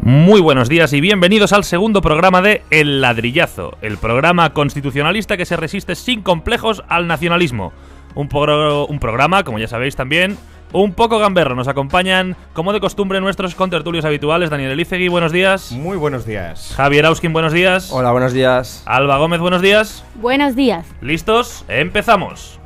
Muy buenos días y bienvenidos al segundo programa de El Ladrillazo, el programa constitucionalista que se resiste sin complejos al nacionalismo. Un programa, como ya sabéis también, un poco gamberro. Nos acompañan, como de costumbre, nuestros contertulios habituales. Daniel Elizegui, buenos días. Muy buenos días. Javier Auskin, buenos días. Hola, buenos días. Alba Gómez, buenos días. Buenos días. ¿Listos? ¡Empezamos!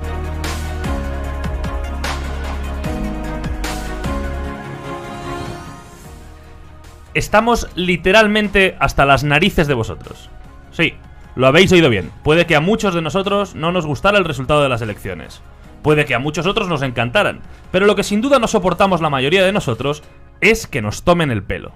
Estamos literalmente hasta las narices de vosotros. Sí, lo habéis oído bien. Puede que a muchos de nosotros no nos gustara el resultado de las elecciones. Puede que a muchos otros nos encantaran. Pero lo que sin duda no soportamos la mayoría de nosotros es que nos tomen el pelo.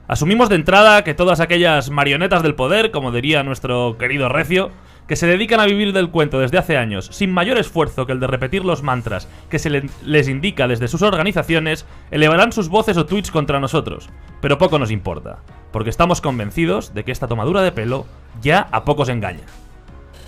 Asumimos de entrada que todas aquellas marionetas del poder, como diría nuestro querido Recio, que se dedican a vivir del cuento desde hace años, sin mayor esfuerzo que el de repetir los mantras que se les indica desde sus organizaciones, elevarán sus voces o tweets contra nosotros. Pero poco nos importa, porque estamos convencidos de que esta tomadura de pelo ya a pocos engaña.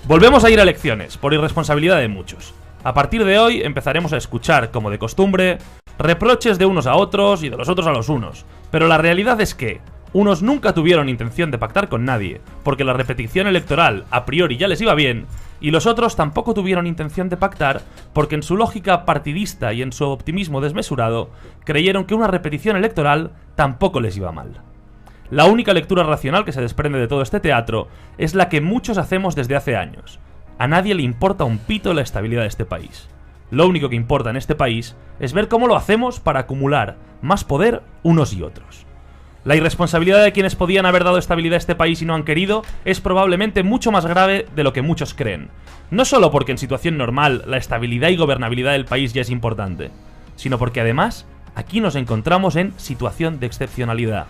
Volvemos a ir a elecciones, por irresponsabilidad de muchos. A partir de hoy empezaremos a escuchar, como de costumbre, reproches de unos a otros y de los otros a los unos. Pero la realidad es que unos nunca tuvieron intención de pactar con nadie, porque la repetición electoral a priori ya les iba bien, y los otros tampoco tuvieron intención de pactar, porque en su lógica partidista y en su optimismo desmesurado, creyeron que una repetición electoral tampoco les iba mal. La única lectura racional que se desprende de todo este teatro es la que muchos hacemos desde hace años. A nadie le importa un pito la estabilidad de este país. Lo único que importa en este país es ver cómo lo hacemos para acumular más poder unos y otros. La irresponsabilidad de quienes podían haber dado estabilidad a este país y no han querido es probablemente mucho más grave de lo que muchos creen. No solo porque en situación normal la estabilidad y gobernabilidad del país ya es importante, sino porque además aquí nos encontramos en situación de excepcionalidad.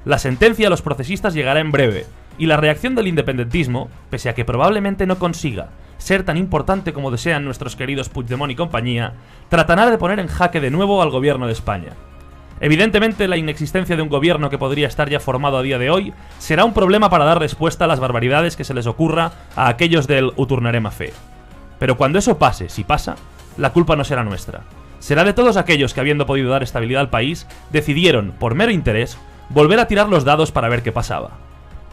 La sentencia a los procesistas llegará en breve, y la reacción del independentismo, pese a que probablemente no consiga ser tan importante como desean nuestros queridos Puigdemont y compañía, tratará de poner en jaque de nuevo al gobierno de España. Evidentemente, la inexistencia de un gobierno que podría estar ya formado a día de hoy será un problema para dar respuesta a las barbaridades que se les ocurra a aquellos del Ho tornarem a fer. Pero cuando eso pase, si pasa, la culpa no será nuestra. Será de todos aquellos que, habiendo podido dar estabilidad al país, decidieron, por mero interés, volver a tirar los dados para ver qué pasaba.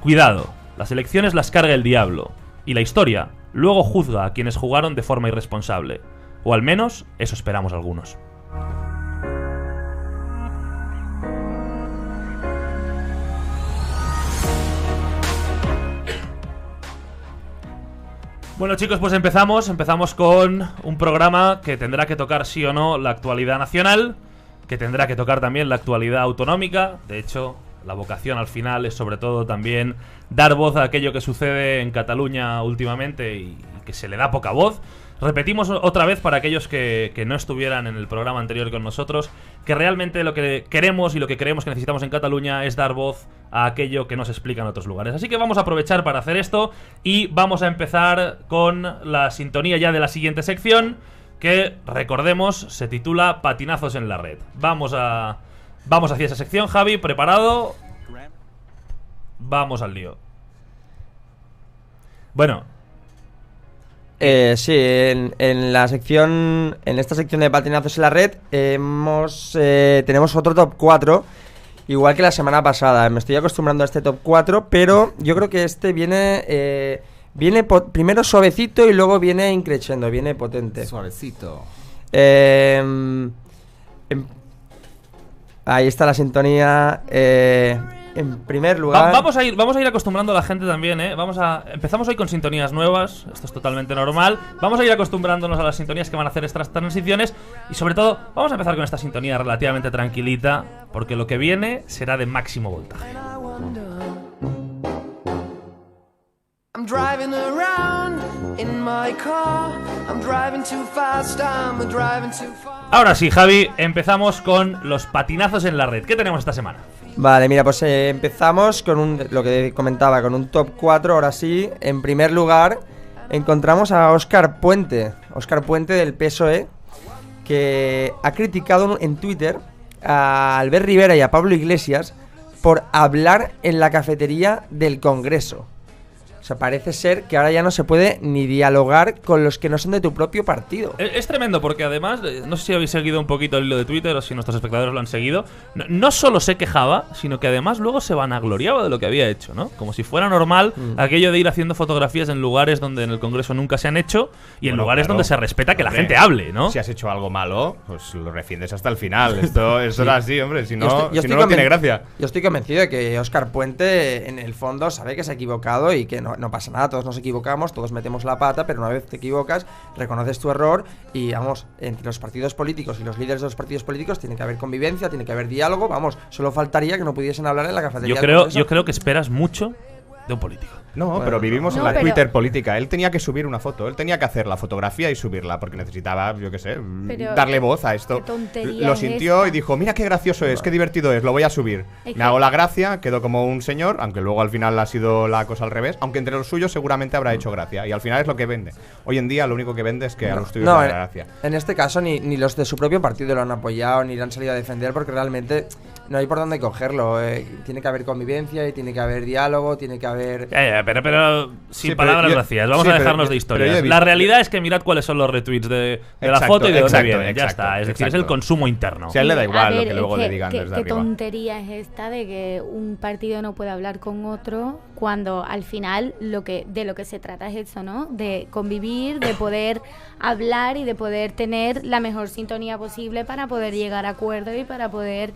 Cuidado, las elecciones las carga el diablo, y la historia luego juzga a quienes jugaron de forma irresponsable. O al menos, eso esperamos algunos. Bueno, chicos, pues empezamos con un programa que tendrá que tocar sí o no la actualidad nacional, que tendrá que tocar también la actualidad autonómica. De hecho, la vocación al final es sobre todo también dar voz a aquello que sucede en Cataluña últimamente y que se le da poca voz. Repetimos otra vez para aquellos que no estuvieran en el programa anterior con nosotros, que realmente lo que queremos y lo que creemos que necesitamos en Cataluña es dar voz a aquello que nos explica en otros lugares. Así que vamos a aprovechar para hacer esto y vamos a empezar con la sintonía ya de la siguiente sección, que, recordemos, se titula Patinazos en la Red. Vamos hacia esa sección. Javi, ¿preparado? Vamos al lío. Bueno, sí, en esta sección de patinazos en la red tenemos otro top 4, igual que la semana pasada. Me estoy acostumbrando a este top 4, pero yo creo que este viene primero suavecito y luego viene increciendo, viene potente. Suavecito. Ahí está la sintonía. En primer lugar, vamos a ir acostumbrando a la gente también, ¿eh? Empezamos hoy con sintonías nuevas, esto es totalmente normal. Vamos a ir acostumbrándonos a las sintonías que van a hacer estas transiciones. Y sobre todo, vamos a empezar con esta sintonía relativamente tranquilita, porque lo que viene será de máximo voltaje. I'm driving around in my car. I'm driving too fast, I'm driving too far. Ahora sí, Javi, empezamos con los patinazos en la red. ¿Qué tenemos esta semana? Vale, mira, pues empezamos con lo que comentaba, con un top 4, ahora sí. En primer lugar, encontramos a Óscar Puente del PSOE, que ha criticado en Twitter a Albert Rivera y a Pablo Iglesias por hablar en la cafetería del Congreso. O sea, parece ser que ahora ya no se puede ni dialogar con los que no son de tu propio partido. Es tremendo porque además, no sé si habéis seguido un poquito el hilo de Twitter o si nuestros espectadores lo han seguido, no solo se quejaba, sino que además luego se vanagloriaba de lo que había hecho, ¿no? Como si fuera normal aquello de ir haciendo fotografías en lugares donde en el Congreso nunca se han hecho y en lugares donde se respeta que la gente hable, ¿no? Si has hecho algo malo, pues lo refiendes hasta el final. Esto es así, hombre, si no, Yo si no tiene gracia. Yo estoy convencido de que Óscar Puente en el fondo sabe que se ha equivocado y que no pasa nada, todos nos equivocamos, todos metemos la pata, pero una vez te equivocas, reconoces tu error y vamos, entre los partidos políticos y los líderes de los partidos políticos tiene que haber convivencia, tiene que haber diálogo, vamos, solo faltaría que no pudiesen hablar en la cafetería. Yo creo que esperas mucho de un político. No, bueno, pero vivimos en la Twitter política. Él tenía que subir una foto, él tenía que hacer la fotografía y subirla porque necesitaba, yo qué sé, darle voz a esto. Lo sintió y dijo, mira qué gracioso es, qué divertido es, lo voy a subir. Me hago la gracia, quedo como un señor, aunque luego al final ha sido la cosa al revés, aunque entre los suyos seguramente habrá hecho gracia y al final es lo que vende. Hoy en día lo único que vende es que a los tuyos le da gracia. En este caso ni los de su propio partido lo han apoyado ni le han salido a defender porque realmente no hay por dónde cogerlo. Tiene que haber convivencia y tiene que haber diálogo, tiene que haber... Pero sin palabras vacías, vamos a dejarnos de historias. La realidad es que mirad cuáles son los retweets de la foto y de dónde vienen. Ya está, es decir, es el consumo interno. O sea, a él le da igual lo que luego le digan desde arriba. ¿Qué tontería es esta de que un partido no puede hablar con otro cuando al final de lo que se trata es eso, ¿no? De convivir, de poder hablar y de poder tener la mejor sintonía posible para poder llegar a acuerdos y para poder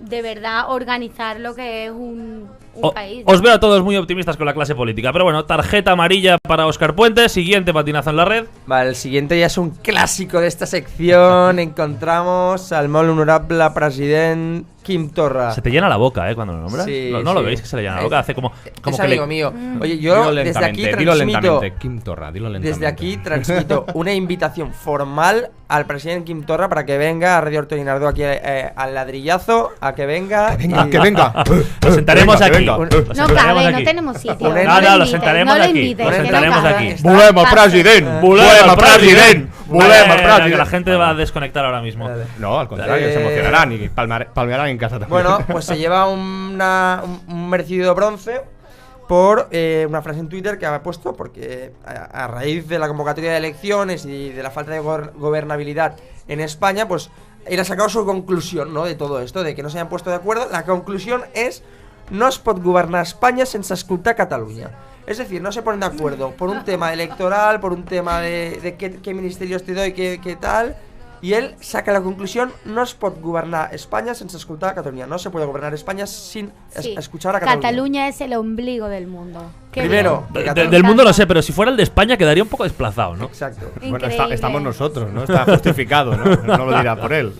de verdad organizar lo que es un país, ¿no? Os veo a todos muy optimistas con la clase política, pero bueno, tarjeta amarilla para Óscar Puente, siguiente patinazo en la red. Vale, el siguiente ya es un clásico de esta sección. Encontramos al molt honorable president Quim Torra. Se te llena la boca, cuando lo nombras. Sí, ¿No lo veis que se le llena la boca? Hace como es que amigo mío. Oye, yo desde aquí transmito Quim Torra, dilo lentamente. Desde aquí transmito una invitación formal al presidente Quim Torra para que venga a Radio Horto Guinardó aquí al ladrillazo, a que venga. Que venga. Lo sentaremos aquí. No cabe, no tenemos sitio. No, lo sentaremos aquí. Lo sentaremos aquí. ¡Volvemos, president! ¡Volvemos, president! ¡Volvemos, president! Que la gente va a desconectar ahora mismo. No, al contrario, se emocionarán y palmearán en casa también. Bueno, pues se lleva un merecido bronce por una frase en Twitter que ha puesto, porque a raíz de la convocatoria de elecciones y de la falta de gobernabilidad en España, pues él ha sacado su conclusión, ¿no?, de todo esto, de que no se hayan puesto de acuerdo. La conclusión es: no es pot governar España sense escoltar Cataluña. Es decir, no se ponen de acuerdo por un tema electoral, por un tema de qué ministerios te doy, qué tal. Y él saca la conclusión: no es pot gobernar España sense escoltar a Cataluña. No se puede gobernar España sin escuchar a Cataluña. Cataluña es el ombligo del mundo. Primero, del mundo no sé, pero si fuera el de España quedaría un poco desplazado, ¿no? Exacto. Bueno, estamos nosotros, ¿no? Está justificado, ¿no? No lo dirá por él.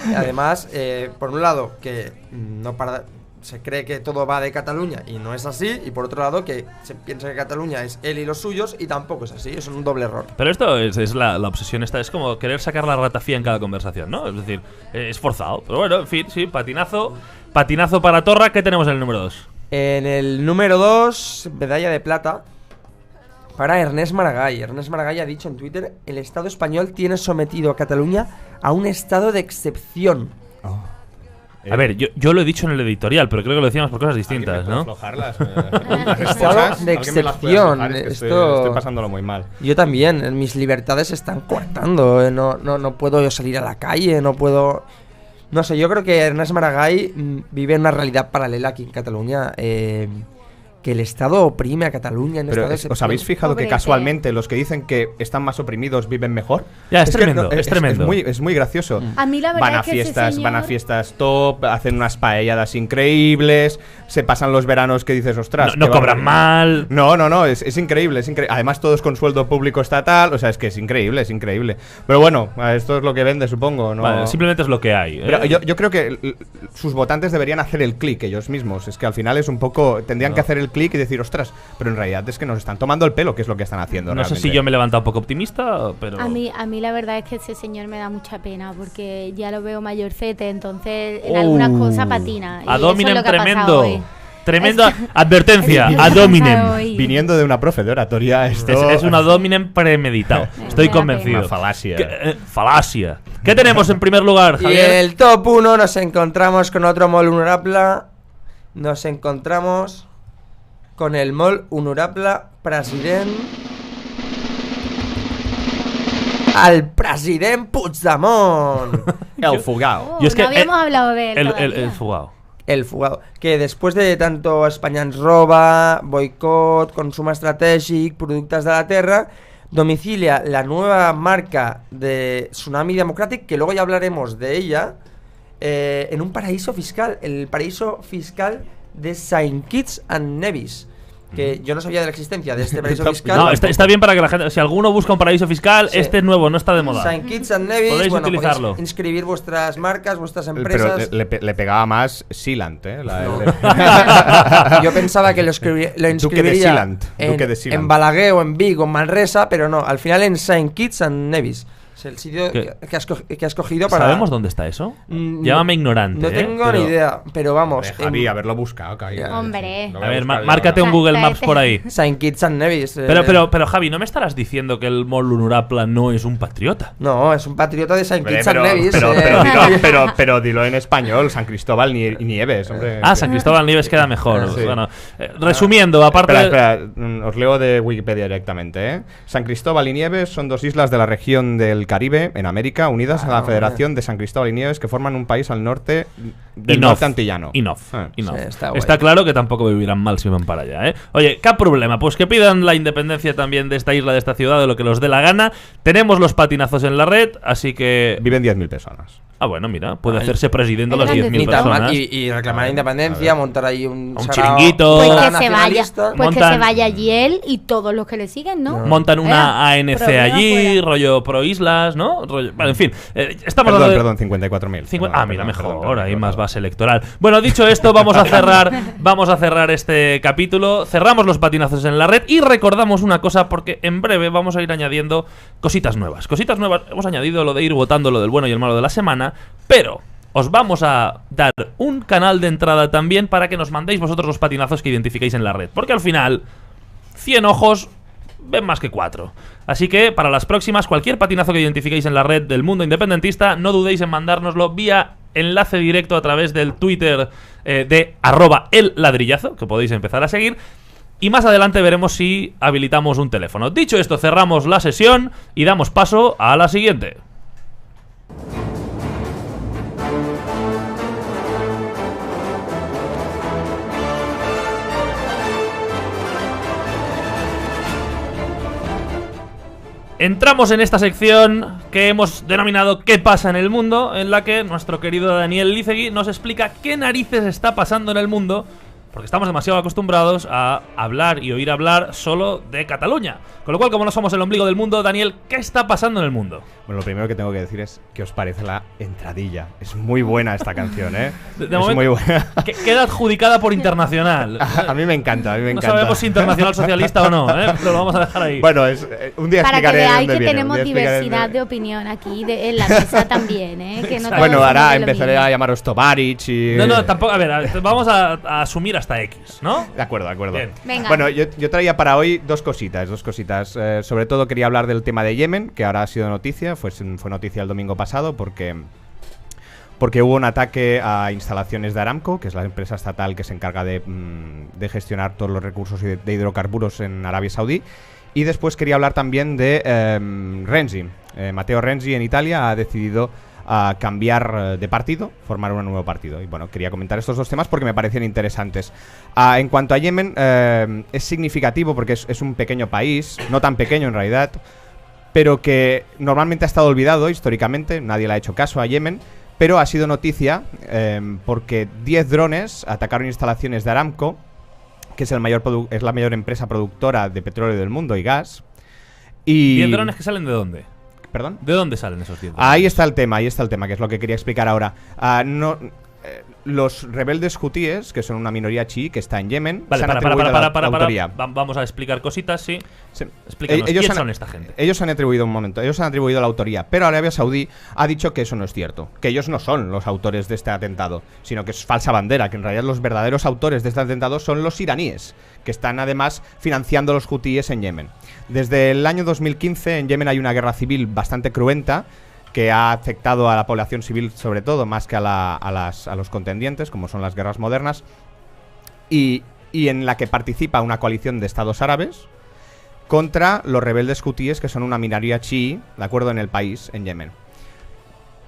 Y además, por un lado, que se cree que todo va de Cataluña y no es así, y por otro lado que se piensa que Cataluña es él y los suyos y tampoco es así, es un doble error. Pero esto es la obsesión esta, es como querer sacar la ratafía en cada conversación, ¿no? Es decir, es forzado, pero bueno, en fin, sí, patinazo para Torra. ¿Qué tenemos en el número 2? En el número 2, medalla de plata para Ernest Maragall. Ernest Maragall ha dicho en Twitter: el Estado español tiene sometido a Cataluña a un estado de excepción. A ver, yo lo he dicho en el editorial, pero creo que lo decíamos por cosas distintas, ¿no? Estado de excepción. Estoy pasándolo muy mal. Yo también, mis libertades se están coartando. No puedo yo salir a la calle, no puedo... No sé, yo creo que Ernest Maragall vive en una realidad paralela aquí en Cataluña. Que el Estado oprime a Cataluña. Pero ¿os habéis fijado que casualmente los que dicen que están más oprimidos viven mejor? Ya, es tremendo, es tremendo. Es muy gracioso. A mí la verdad van a fiestas top, hacen unas paelladas increíbles, se pasan los veranos que dices, ostras. No cobran mal. No, es increíble, es increíble. Además todos con sueldo público estatal, o sea, es que es increíble. Pero bueno, esto es lo que vende, supongo, ¿no? Vale, simplemente es lo que hay. Pero yo creo que sus votantes deberían hacer el clic ellos mismos. Es que al final es un poco... Tendrían que hacer el clic y decir, ostras, pero en realidad es que nos están tomando el pelo, que es lo que están haciendo. No sé si yo me he levantado un poco optimista, pero... A mí la verdad es que ese señor me da mucha pena, porque ya lo veo mayorcete, entonces en algunas cosas patina. Ad hominem tremendo. Tremenda advertencia, ad hominem. Viniendo de una profe de oratoria, esto... Es un ad hominem premeditado. Estoy convencido. Una falacia. Falacia. ¿Qué tenemos en primer lugar, Javier? Y en el top 1 nos encontramos con otro molt honorable. Nos encontramos con el molt honorable president... ¡Al president Puigdemont! El fugao. Y es que no habíamos hablado de él. El fugado. El fugado. Que después de tanto España ens roba, boicot, consumo estratégico, productos de la tierra, domicilia la nueva marca de Tsunami Democratic, que luego ya hablaremos de ella, en un paraíso fiscal, el paraíso fiscal de Saint Kitts and Nevis. Que yo no sabía de la existencia de este paraíso fiscal. No, está bien para que la gente, si alguno busca un paraíso fiscal, sí. Este es nuevo, no está de moda. Saint Kitts and Nevis, podéis utilizarlo. Podéis inscribir vuestras marcas, vuestras empresas. Pero le pegaba más Sealand, ¿eh? Yo pensaba que lo inscribiría en Balaguer o en Vigo, en Manresa, pero no, al final en Saint Kitts and Nevis. Es el sitio que has cogido para... ¿Sabemos dónde está eso? Llámame ignorante. No tengo ni idea, pero vamos. Javi, haberlo buscado. Hombre. A ver, márcate un Google Maps por ahí. Saint Kitts and Nevis. Pero Javi, ¿no me estarás diciendo que el molt honorable no es un patriota? No, es un patriota de Saint Kitts and Nevis. Pero dilo en español, San Cristóbal Nieves, hombre. San Cristóbal Nieves queda mejor. Sí. Bueno, resumiendo, aparte... Espera, os leo de Wikipedia directamente, ¿eh? San Cristóbal y Nieves son dos islas de la región del Caribe, en América, unidas a la Federación de San Cristóbal y Nieves, que forman un país al norte del norte antillano. Sí, está claro que tampoco vivirán mal si van para allá, ¿eh? Oye, ¿qué problema? Pues que pidan la independencia también de esta isla, de esta ciudad, de lo que los dé la gana. Tenemos los patinazos en la red, así que... Viven 10.000 personas. Ah, bueno, mira, puede hacerse presidente de las 10.000 personas. Y reclamar la independencia, montar ahí un chiringuito. Pues que se vaya allí él y todos los que le siguen, ¿no? Montan una ANC allí, rollo pro islas, ¿no? Bueno, en fin, estamos hablando de... 54.000. Mira, mejor, hay más base electoral. Bueno, dicho esto, vamos a cerrar este capítulo. Cerramos los patinazos en la red y recordamos una cosa, porque en breve vamos a ir añadiendo cositas nuevas. Hemos añadido lo de ir votando lo del bueno y el malo de la semana, pero os vamos a dar un canal de entrada también para que nos mandéis vosotros los patinazos que identifiquéis en la red, porque al final 100 ojos ven más que 4. Así que para las próximas, cualquier patinazo que identifiquéis en la red del mundo independentista, no dudéis en mandárnoslo vía enlace directo a través del Twitter de @elladrillazo, que podéis empezar a seguir. Y más adelante veremos si habilitamos un teléfono. Dicho esto, cerramos la sesión y damos paso a la siguiente. Entramos en esta sección que hemos denominado ¿Qué pasa en el mundo?, en la que nuestro querido Daniel Lízegui nos explica qué narices está pasando en el mundo, porque estamos demasiado acostumbrados a hablar y oír hablar solo de Cataluña. Con lo cual, como no somos el ombligo del mundo, Daniel, ¿qué está pasando en el mundo? Bueno, lo primero que tengo que decir es ¿qué os parece la entradilla? Es muy buena esta canción, ¿eh? Es muy buena. Queda adjudicada por Internacional. A mí me encanta, No sabemos si Internacional socialista o no, ¿eh? Pero lo vamos a dejar ahí. Bueno, un día para explicaré que veáis dónde que viene, tenemos diversidad de opinión aquí en la mesa también, ¿eh? Que no bueno, ahora empezaré a llamaros Tovarich y... No, tampoco, a ver, vamos a asumir hasta X, ¿no? De acuerdo. Bien. Venga. Bueno, yo traía para hoy dos cositas. Sobre todo quería hablar del tema de Yemen, que ahora ha sido noticia, fue noticia el domingo pasado porque hubo un ataque a instalaciones de Aramco, que es la empresa estatal que se encarga de gestionar todos los recursos de hidrocarburos en Arabia Saudí. Y después quería hablar también de Renzi. Matteo Renzi en Italia ha decidido a cambiar de partido, formar un nuevo partido. Y bueno, quería comentar estos dos temas porque me parecen interesantes. En cuanto a Yemen, es significativo porque es un pequeño país, no tan pequeño en realidad, pero que normalmente ha estado olvidado históricamente, nadie le ha hecho caso a Yemen, pero ha sido noticia porque 10 drones atacaron instalaciones de Aramco, que es la mayor empresa productora de petróleo del mundo y gas. Y ¿10 drones que salen de dónde? ¿Perdón? ¿De dónde salen esos 10 drones? Ahí está el tema, que es lo que quería explicar ahora. Los rebeldes hutíes, que son una minoría chií que está en Yemen, vale, se han atribuido la autoría. Vamos a explicar cositas, sí. Explícanos, ¿quién son esta gente? Ellos han atribuido la autoría, pero Arabia Saudí ha dicho que eso no es cierto, que ellos no son los autores de este atentado, sino que es falsa bandera, que en realidad los verdaderos autores de este atentado son los iraníes, que están además financiando a los hutíes en Yemen. Desde el año 2015 en Yemen hay una guerra civil bastante cruenta, que ha afectado a la población civil sobre todo, más que a los contendientes, como son las guerras modernas. Y y en la que participa una coalición de estados árabes contra los rebeldes hutíes, que son una minoría chií, ¿de acuerdo?, en el país, en Yemen.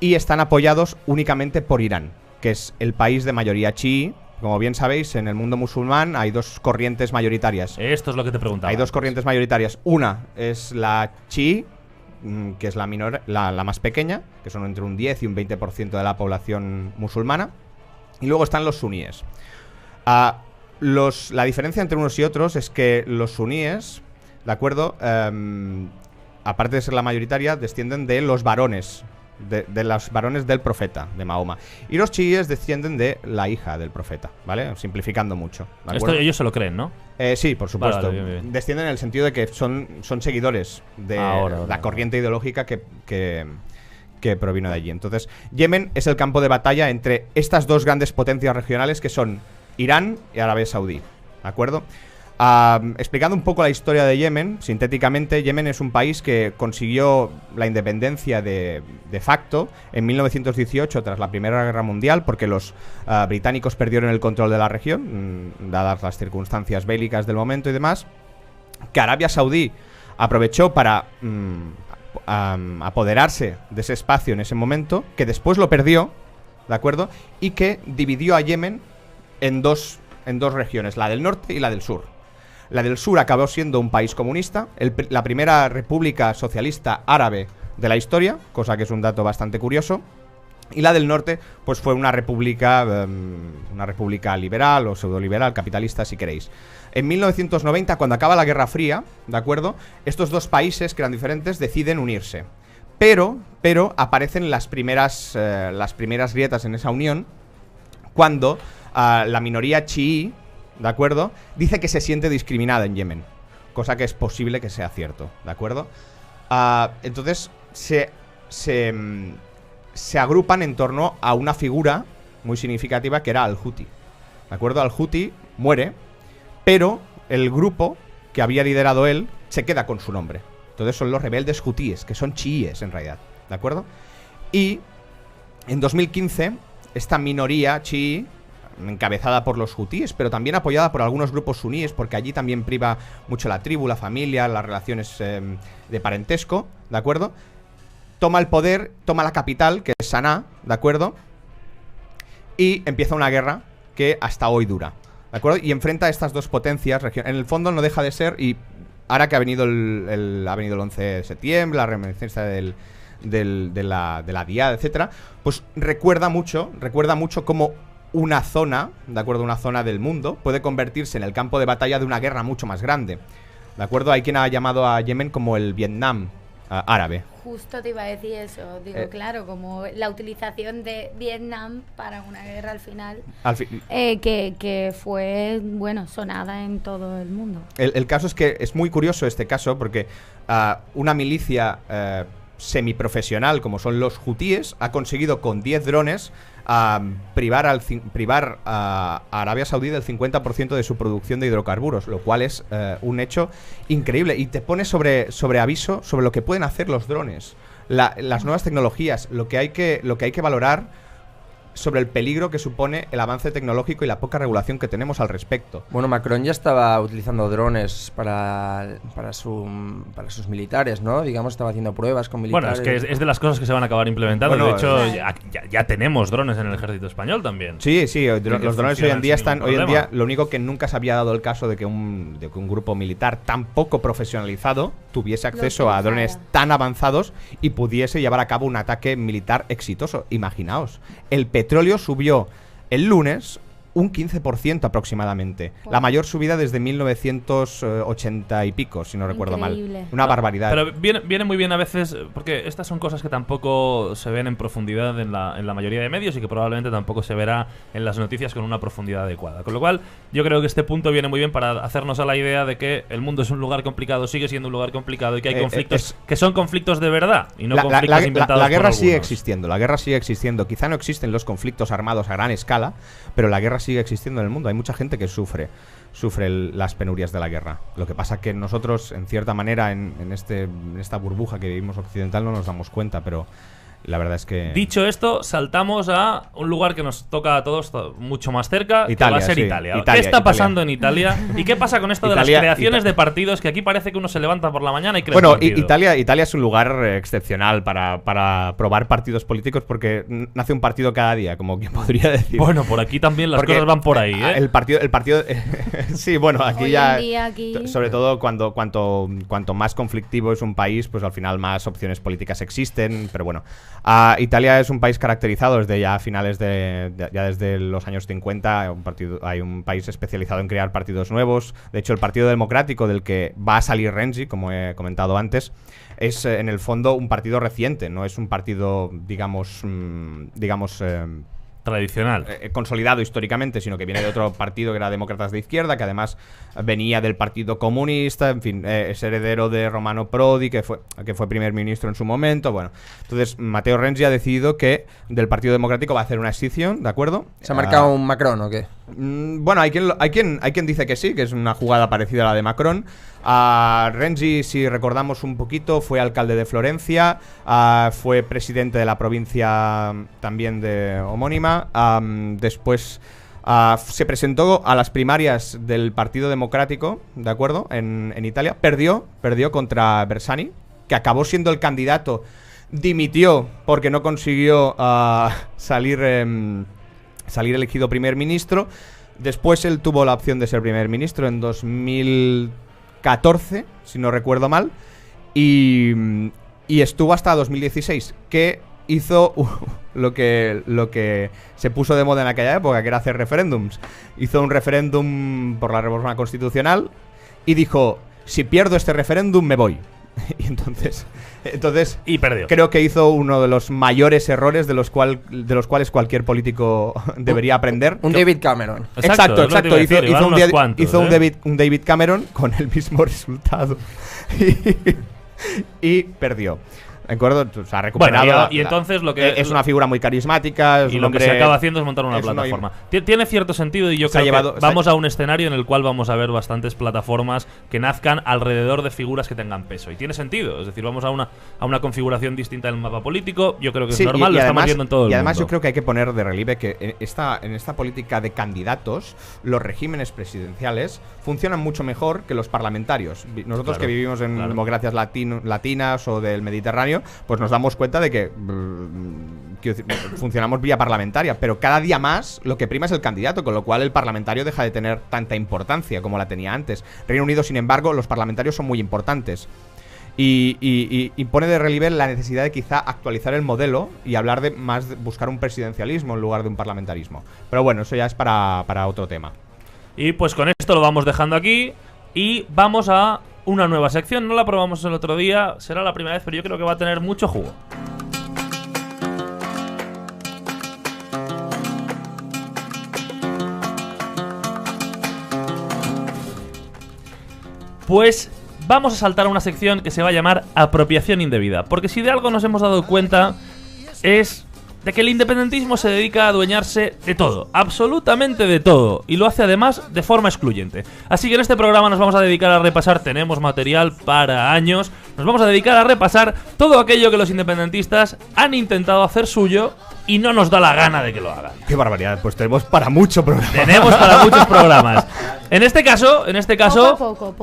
Y están apoyados únicamente por Irán, que es el país de mayoría chií. Como bien sabéis, en el mundo musulmán hay dos corrientes mayoritarias. Esto es lo que te preguntaba. Hay dos corrientes mayoritarias. Una es la chií, que es la más pequeña, que son entre un 10 y un 20% de la población musulmana. Y luego están los suníes. La diferencia entre unos y otros es que los suníes, ¿de acuerdo?, aparte de ser la mayoritaria, descienden de los varones, de los varones del profeta, de Mahoma. Y los chiíes descienden de la hija del profeta, ¿vale? Simplificando mucho, ¿de acuerdo? Esto ellos se lo creen, ¿no? Sí, por supuesto. Vale, bien. Descienden en el sentido de que son seguidores de la corriente ideológica que provino de allí. Entonces, Yemen es el campo de batalla entre estas dos grandes potencias regionales que son Irán y Arabia Saudí, ¿de acuerdo? Explicando un poco la historia de Yemen, sintéticamente, Yemen es un país que consiguió la independencia de facto en 1918 tras la Primera Guerra Mundial, porque los británicos perdieron el control de la región, dadas las circunstancias bélicas del momento y demás, que Arabia Saudí aprovechó para apoderarse de ese espacio en ese momento, que después lo perdió, ¿de acuerdo? Y que dividió a Yemen en dos regiones, la del norte y la del sur. La del sur acabó siendo un país comunista, la primera república socialista árabe de la historia, cosa que es un dato bastante curioso. Y la del norte, pues fue una república liberal o pseudoliberal, capitalista si queréis. En 1990, cuando acaba la Guerra Fría, ¿de acuerdo?, estos dos países, que eran diferentes, deciden unirse. Pero aparecen las primeras grietas en esa unión, cuando la minoría chií, ¿de acuerdo?, dice que se siente discriminada en Yemen, cosa que es posible que sea cierto, ¿de acuerdo? Entonces se agrupan en torno a una figura muy significativa que era Al-Houthi, ¿de acuerdo? Al-Houthi muere, pero el grupo que había liderado él se queda con su nombre. Entonces son los rebeldes hutíes, que son chiíes en realidad, ¿de acuerdo? Y en 2015 esta minoría chií, encabezada por los hutíes, pero también apoyada por algunos grupos suníes, porque allí también priva mucho la tribu, la familia, las relaciones de parentesco, ¿de acuerdo? Toma el poder, toma la capital, que es Saná, ¿de acuerdo? Y empieza una guerra que hasta hoy dura, ¿de acuerdo? Y enfrenta a estas dos potencias. En el fondo no deja de ser, y ahora que ha venido el 11 de septiembre, la reminiscencia de la Diada, etcétera, pues recuerda mucho cómo una zona, ¿de acuerdo?, una zona del mundo puede convertirse en el campo de batalla de una guerra mucho más grande, ¿de acuerdo? Hay quien ha llamado a Yemen como el Vietnam árabe. Justo te iba a decir eso, digo, claro, como la utilización de Vietnam para una guerra al final, que fue, bueno, sonada en todo el mundo. El caso es que es muy curioso este caso, porque una milicia semiprofesional como son los hutíes ha conseguido con 10 drones privar a Arabia Saudí del 50% de su producción de hidrocarburos, lo cual es un hecho increíble y te pone sobre aviso sobre lo que pueden hacer los drones, las nuevas tecnologías, lo que hay que valorar sobre el peligro que supone el avance tecnológico y la poca regulación que tenemos al respecto. Bueno, Macron ya estaba utilizando drones para sus militares, ¿no? Digamos, estaba haciendo pruebas con militares. Bueno, es que es de las cosas que se van a acabar implementando. Bueno, de hecho, ya tenemos drones en el ejército español también. Sí, los drones hoy en día están... Hoy en día, lo único que nunca se había dado el caso de que un grupo militar tan poco profesionalizado tuviese acceso a drones tan avanzados y pudiese llevar a cabo un ataque militar exitoso. Imaginaos, el petróleo subió el lunes un 15% aproximadamente. La mayor subida desde 1980 y pico, si no recuerdo mal. Una barbaridad. Pero viene muy bien a veces, porque estas son cosas que tampoco se ven en profundidad en la mayoría de medios y que probablemente tampoco se verá en las noticias con una profundidad adecuada. Con lo cual, yo creo que este punto viene muy bien para hacernos a la idea de que el mundo es un lugar complicado, sigue siendo un lugar complicado y que hay conflictos que son conflictos de verdad y no conflictos inventados. La guerra por sigue existiendo. Quizá no existen los conflictos armados a gran escala, pero la guerra sigue existiendo en el mundo. Hay mucha gente que sufre las penurias de la guerra. Lo que pasa que nosotros, en cierta manera, en esta burbuja que vivimos occidental, no nos damos cuenta, pero La verdad es que... Dicho esto, saltamos a un lugar que nos toca a todos mucho más cerca, Italia, que va a ser sí. Italia. ¿Qué está pasando en Italia? ¿Y qué pasa con esto de las creaciones de partidos? Que aquí parece que uno se levanta por la mañana y crea un partido. Italia es un lugar excepcional para probar partidos políticos porque nace un partido cada día, como quien podría decir. Bueno, por aquí también las cosas van por ahí, ¿eh? El partido sí, bueno, aquí hoy ya... en día aquí... Sobre todo cuanto más conflictivo es un país, pues al final más opciones políticas existen, pero bueno. Italia es un país caracterizado desde ya finales ya desde los años 50, hay un país especializado en crear partidos nuevos. De hecho, el Partido Democrático del que va a salir Renzi, como he comentado antes, es en el fondo un partido reciente, no es un partido, digamos tradicional, consolidado históricamente, sino que viene de otro partido que era Demócratas de Izquierda, que además venía del Partido Comunista, en fin, es heredero de Romano Prodi, que fue primer ministro en su momento. Bueno, entonces Matteo Renzi ha decidido que del Partido Democrático va a hacer una escisión, ¿de acuerdo? ¿Se ha marcado un Macron o qué? Bueno, hay quien dice que sí, que es una jugada parecida a la de Macron. Renzi, si recordamos un poquito, fue alcalde de Florencia, fue presidente de la provincia también de homónima, después se presentó a las primarias del Partido Democrático, ¿de acuerdo? En Italia, perdió contra Bersani, que acabó siendo el candidato, dimitió porque no consiguió salir elegido primer ministro. Después él tuvo la opción de ser primer ministro en 2014, si no recuerdo mal, y estuvo hasta 2016, que hizo lo que se puso de moda en aquella época, que era hacer referéndums. Hizo un referéndum por la reforma constitucional y dijo: si pierdo este referéndum me voy. Y entonces y perdió. Creo que hizo uno de los mayores errores de los cuales cualquier político debería aprender. Un David Cameron. Exacto. Hizo un David Cameron con el mismo resultado. Y perdió. ¿De acuerdo? O sea, ha recuperado. Bueno, y entonces lo que es una figura muy carismática. Y lo que se acaba haciendo es montar una plataforma. Tiene cierto sentido, y yo creo que vamos a un escenario en el cual vamos a ver bastantes plataformas que nazcan alrededor de figuras que tengan peso. Y tiene sentido. Es decir, vamos a una configuración distinta del mapa político. Yo creo que es normal, lo estamos viendo en todo el mundo. Y además yo creo que hay que poner de relieve que en esta política de candidatos, los regímenes presidenciales funcionan mucho mejor que los parlamentarios. Nosotros que vivimos en democracias latinas o del Mediterráneo, pues nos damos cuenta de que funcionamos vía parlamentaria, pero cada día más lo que prima es el candidato, con lo cual el parlamentario deja de tener tanta importancia como la tenía antes. Reino Unido, sin embargo, los parlamentarios son muy importantes. Y pone de relieve la necesidad de quizá actualizar el modelo y hablar de buscar un presidencialismo en lugar de un parlamentarismo. Pero bueno, eso ya es para otro tema. Y pues con esto lo vamos dejando aquí y vamos a una nueva sección. No la probamos el otro día, será la primera vez, pero yo creo que va a tener mucho jugo. Pues vamos a saltar a una sección que se va a llamar apropiación indebida. Porque si de algo nos hemos dado cuenta es de que el independentismo se dedica a adueñarse de todo, absolutamente de todo, y lo hace además de forma excluyente. Así que en este programa nos vamos a dedicar a repasar, tenemos material para años, nos vamos a dedicar a repasar todo aquello que los independentistas han intentado hacer suyo y no nos da la gana de que lo hagan. ¡Qué barbaridad! Pues tenemos para mucho programa. Tenemos para muchos programas. En este caso, poco.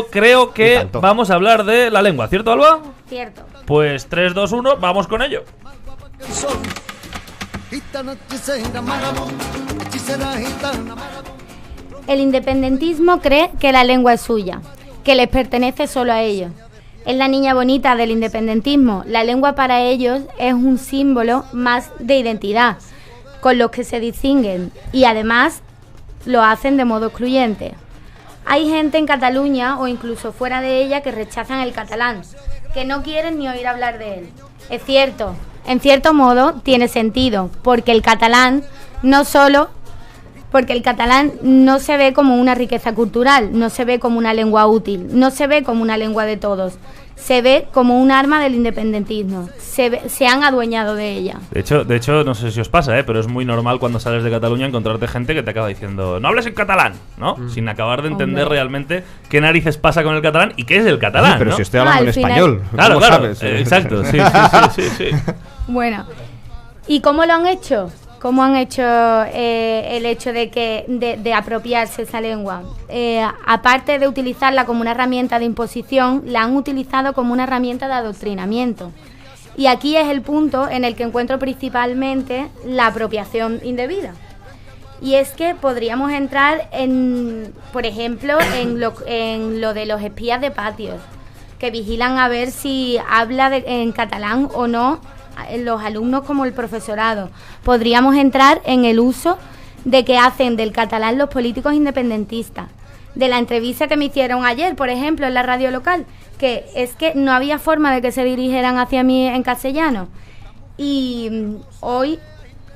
creo que vamos a hablar de la lengua, ¿cierto, Alba? Cierto. Pues 3, 2, 1, vamos con ello. El independentismo cree que la lengua es suya, que les pertenece solo a ellos. Es la niña bonita del independentismo. La lengua para ellos es un símbolo más de identidad, con los que se distinguen, y además lo hacen de modo excluyente. Hay gente en Cataluña o incluso fuera de ella que rechazan el catalán, que no quieren ni oír hablar de él. Es cierto, en cierto modo tiene sentido, porque el catalán no se ve como una riqueza cultural, no se ve como una lengua útil, no se ve como una lengua de todos, se ve como un arma del independentismo. Se han adueñado de ella. De hecho, no sé si os pasa, pero es muy normal cuando sales de Cataluña encontrarte gente que te acaba diciendo no hables en catalán, ¿no? Sin acabar de entender realmente qué narices pasa con el catalán y qué es el catalán, pero ¿no? si estoy hablando en español. Claro, ¿Sabes? Exacto, sí. Bueno, ¿y cómo lo han hecho? ¿Cómo han hecho el hecho de apropiarse esa lengua? Aparte de utilizarla como una herramienta de imposición, la han utilizado como una herramienta de adoctrinamiento. Y aquí es el punto en el que encuentro principalmente la apropiación indebida. Y es que podríamos entrar por ejemplo, en lo de los espías de patios, que vigilan a ver si habla en catalán o no los alumnos como el profesorado. Podríamos entrar en el uso de que hacen del catalán los políticos independentistas. De la entrevista que me hicieron ayer, por ejemplo, en la radio local, que es que no había forma de que se dirigieran hacia mí en castellano. Y hoy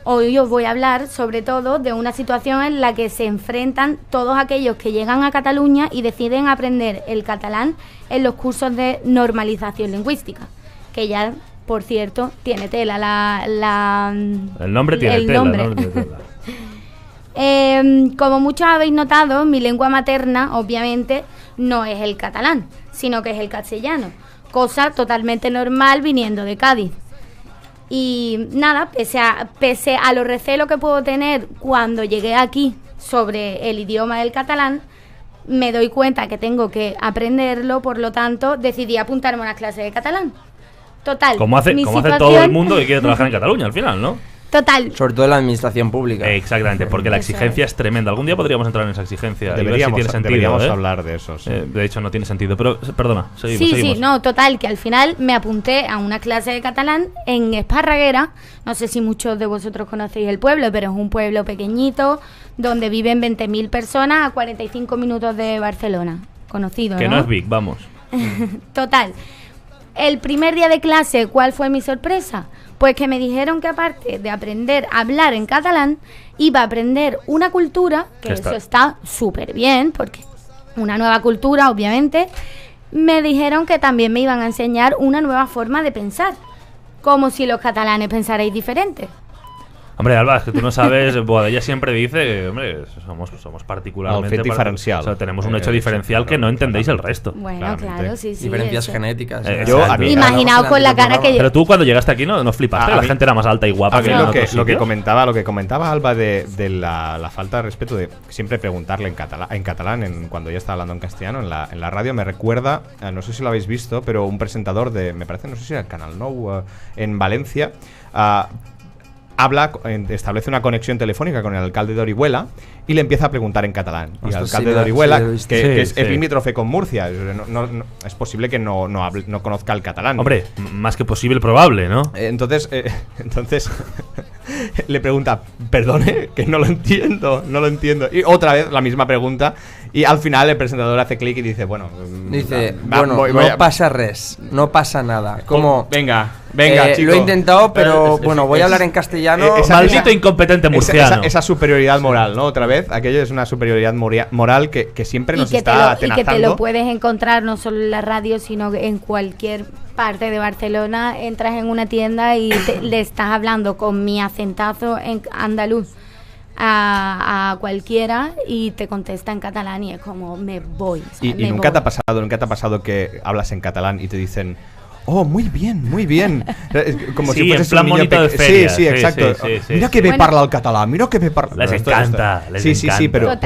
os voy a hablar sobre todo de una situación en la que se enfrentan todos aquellos que llegan a Cataluña y deciden aprender el catalán en los cursos de normalización lingüística, que ya, por cierto, tiene tela el nombre tiene tela. Como muchos habéis notado, mi lengua materna, obviamente, no es el catalán, sino que es el castellano, cosa totalmente normal viniendo de Cádiz. Y nada, pese a los recelos que puedo tener cuando llegué aquí sobre el idioma del catalán, me doy cuenta que tengo que aprenderlo, por lo tanto, decidí apuntarme a una clase de catalán. Total. Como hace todo el mundo que quiere trabajar en Cataluña al final, ¿no? Total. Sobre todo en la administración pública. Exactamente, porque la exigencia es tremenda. Algún día podríamos entrar en esa exigencia. Deberíamos hablar de eso. Sí. De hecho, no tiene sentido. Pero, perdona, seguimos. Sí, no, total, que al final me apunté a una clase de catalán en Esparraguera. No sé si muchos de vosotros conocéis el pueblo, pero es un pueblo pequeñito donde viven 20.000 personas a 45 minutos de Barcelona. Conocido, que no es big, vamos. Total. El primer día de clase, ¿cuál fue mi sorpresa? Pues que me dijeron que aparte de aprender a hablar en catalán, iba a aprender una cultura, que eso está súper bien, porque una nueva cultura, obviamente. Me dijeron que también me iban a enseñar una nueva forma de pensar, como si los catalanes pensarais diferente. Hombre, Alba, es que tú no sabes, ella siempre dice que, hombre, somos particularmente diferencial. O sea, tenemos un hecho diferencial que no entendéis el resto. Bueno, claro, sí. Diferencias genéticas. Imaginaos con la cara que... Pero tú cuando llegaste aquí no flipaste, la gente era más alta y guapa que lo que comentaba Alba de la falta de respeto de siempre preguntarle en catalán cuando ella estaba hablando en castellano en la radio, me recuerda, no sé si lo habéis visto, pero un presentador me parece, no sé si era el Canal Nou en Valencia, establece una conexión telefónica con el alcalde de Orihuela y le empieza a preguntar en catalán. Y el alcalde de Orihuela, que es limítrofe con Murcia, no, es posible que no conozca el catalán. Hombre, más que posible, probable, ¿no? Entonces le pregunta, perdone, que no lo entiendo. Y otra vez la misma pregunta. Y al final el presentador hace clic y dice, no pasa res, no pasa nada. Como, venga, chico. Lo he intentado, pero voy a hablar en castellano. Maldito incompetente murciano. Esa superioridad moral, ¿no? Otra vez, aquello es una superioridad moral que siempre nos está atenazando. Y que te lo puedes encontrar no solo en la radio, sino en cualquier parte de Barcelona. Entras en una tienda y le estás hablando con mi acentazo en andaluz a cualquiera y te contesta en catalán y es como me voy. Y nunca te ha pasado que hablas en catalán y te dicen, oh, muy bien. Como si fueses en plan un niño bonito de feria. Sí, exacto. Mira que me parla el catalán, mira que me parla. Les encanta. Sí, pero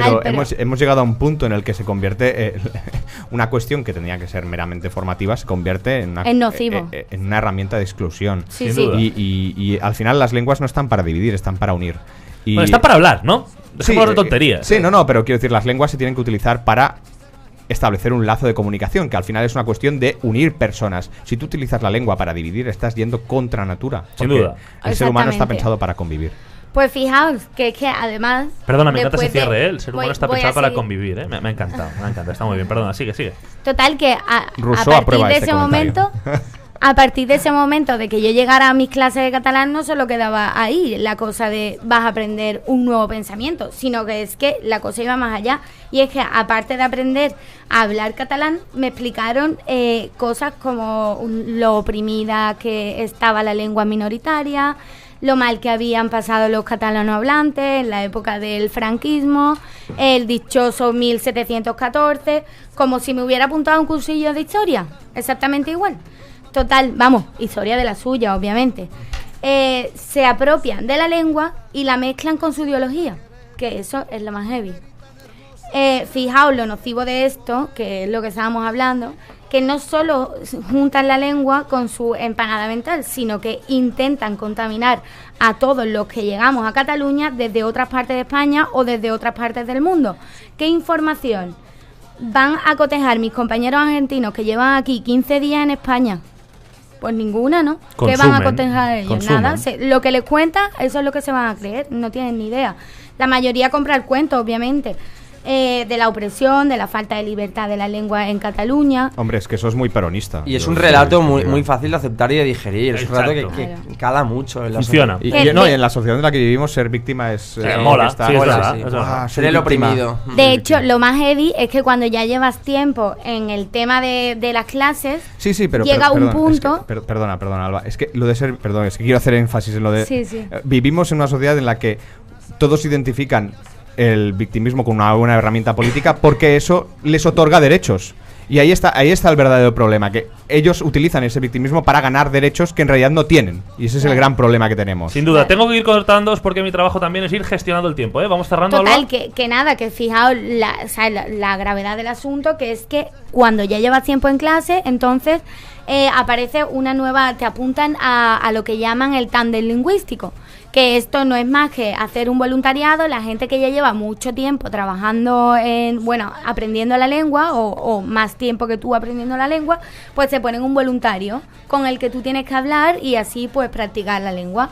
hemos llegado a un punto en el que se convierte una cuestión que tendría que ser meramente formativa, se convierte en nocivo. En una herramienta de exclusión. Sin duda. Y al final las lenguas no están para dividir, están para unir. Bueno, está para hablar, ¿no? Dejemos de tonterías. Sí, no, pero quiero decir, las lenguas se tienen que utilizar para establecer un lazo de comunicación, que al final es una cuestión de unir personas. Si tú utilizas la lengua para dividir, estás yendo contra natura. Sin duda. El ser humano está pensado para convivir. Pues fijaos que además... Perdona, me encanta ese cierre, el ser humano está pensado para convivir, Me ha encantado, está muy bien. Perdona, sigue. Total, que a partir de ese momento... a partir de ese momento de que yo llegara a mis clases de catalán, no solo quedaba ahí la cosa de vas a aprender un nuevo pensamiento, sino que es que la cosa iba más allá. Y es que aparte de aprender a hablar catalán, me explicaron cosas como lo oprimida que estaba la lengua minoritaria, lo mal que habían pasado los catalanohablantes en la época del franquismo, el dichoso 1714, como si me hubiera apuntado a un cursillo de historia, exactamente igual. Total, vamos, historia de la suya, obviamente. Se apropian de la lengua y la mezclan con su ideología, que eso es lo más heavy. Fijaos lo nocivo de esto, que es lo que estábamos hablando, que no solo juntan la lengua con su empanada mental, sino que intentan contaminar a todos los que llegamos a Cataluña desde otras partes de España o desde otras partes del mundo. ¿Qué información van a cotejar mis compañeros argentinos que llevan aquí 15 días en España? Pues ninguna, ¿no? ¿Qué van a cotejar ellos? Nada. Lo que les cuenta, eso es lo que se van a creer. No tienen ni idea. La mayoría compra el cuento, obviamente. De la opresión, de la falta de libertad de la lengua en Cataluña. Hombre, es que eso es muy peronista. Y es un relato muy fácil de aceptar y de digerir. Es un relato que cala mucho. Funciona. Y en la sociedad en la que vivimos, ser víctima es... mola. Ser el oprimido. De hecho, lo más heavy es que cuando ya llevas tiempo en el tema de las clases, pero llega un punto... Perdona, Alba. Es que lo de ser... Perdón, es que quiero hacer énfasis en lo de... Vivimos en una sociedad en la que todos identifican el victimismo como una buena herramienta política porque eso les otorga derechos. Y ahí está el verdadero problema, que ellos utilizan ese victimismo para ganar derechos que en realidad no tienen. Y ese es el gran problema que tenemos. Sin duda, tengo que ir cortándoos porque mi trabajo también es ir gestionando el tiempo, ¿eh? Vamos cerrando. Total, que fijaos la gravedad del asunto, que es que cuando ya llevas tiempo en clase, entonces aparece una nueva, te apuntan a lo que llaman el tándem lingüístico. Que esto no es más que hacer un voluntariado. La gente que ya lleva mucho tiempo trabajando aprendiendo la lengua o más tiempo que tú aprendiendo la lengua, pues se ponen un voluntario con el que tú tienes que hablar y así pues practicar la lengua.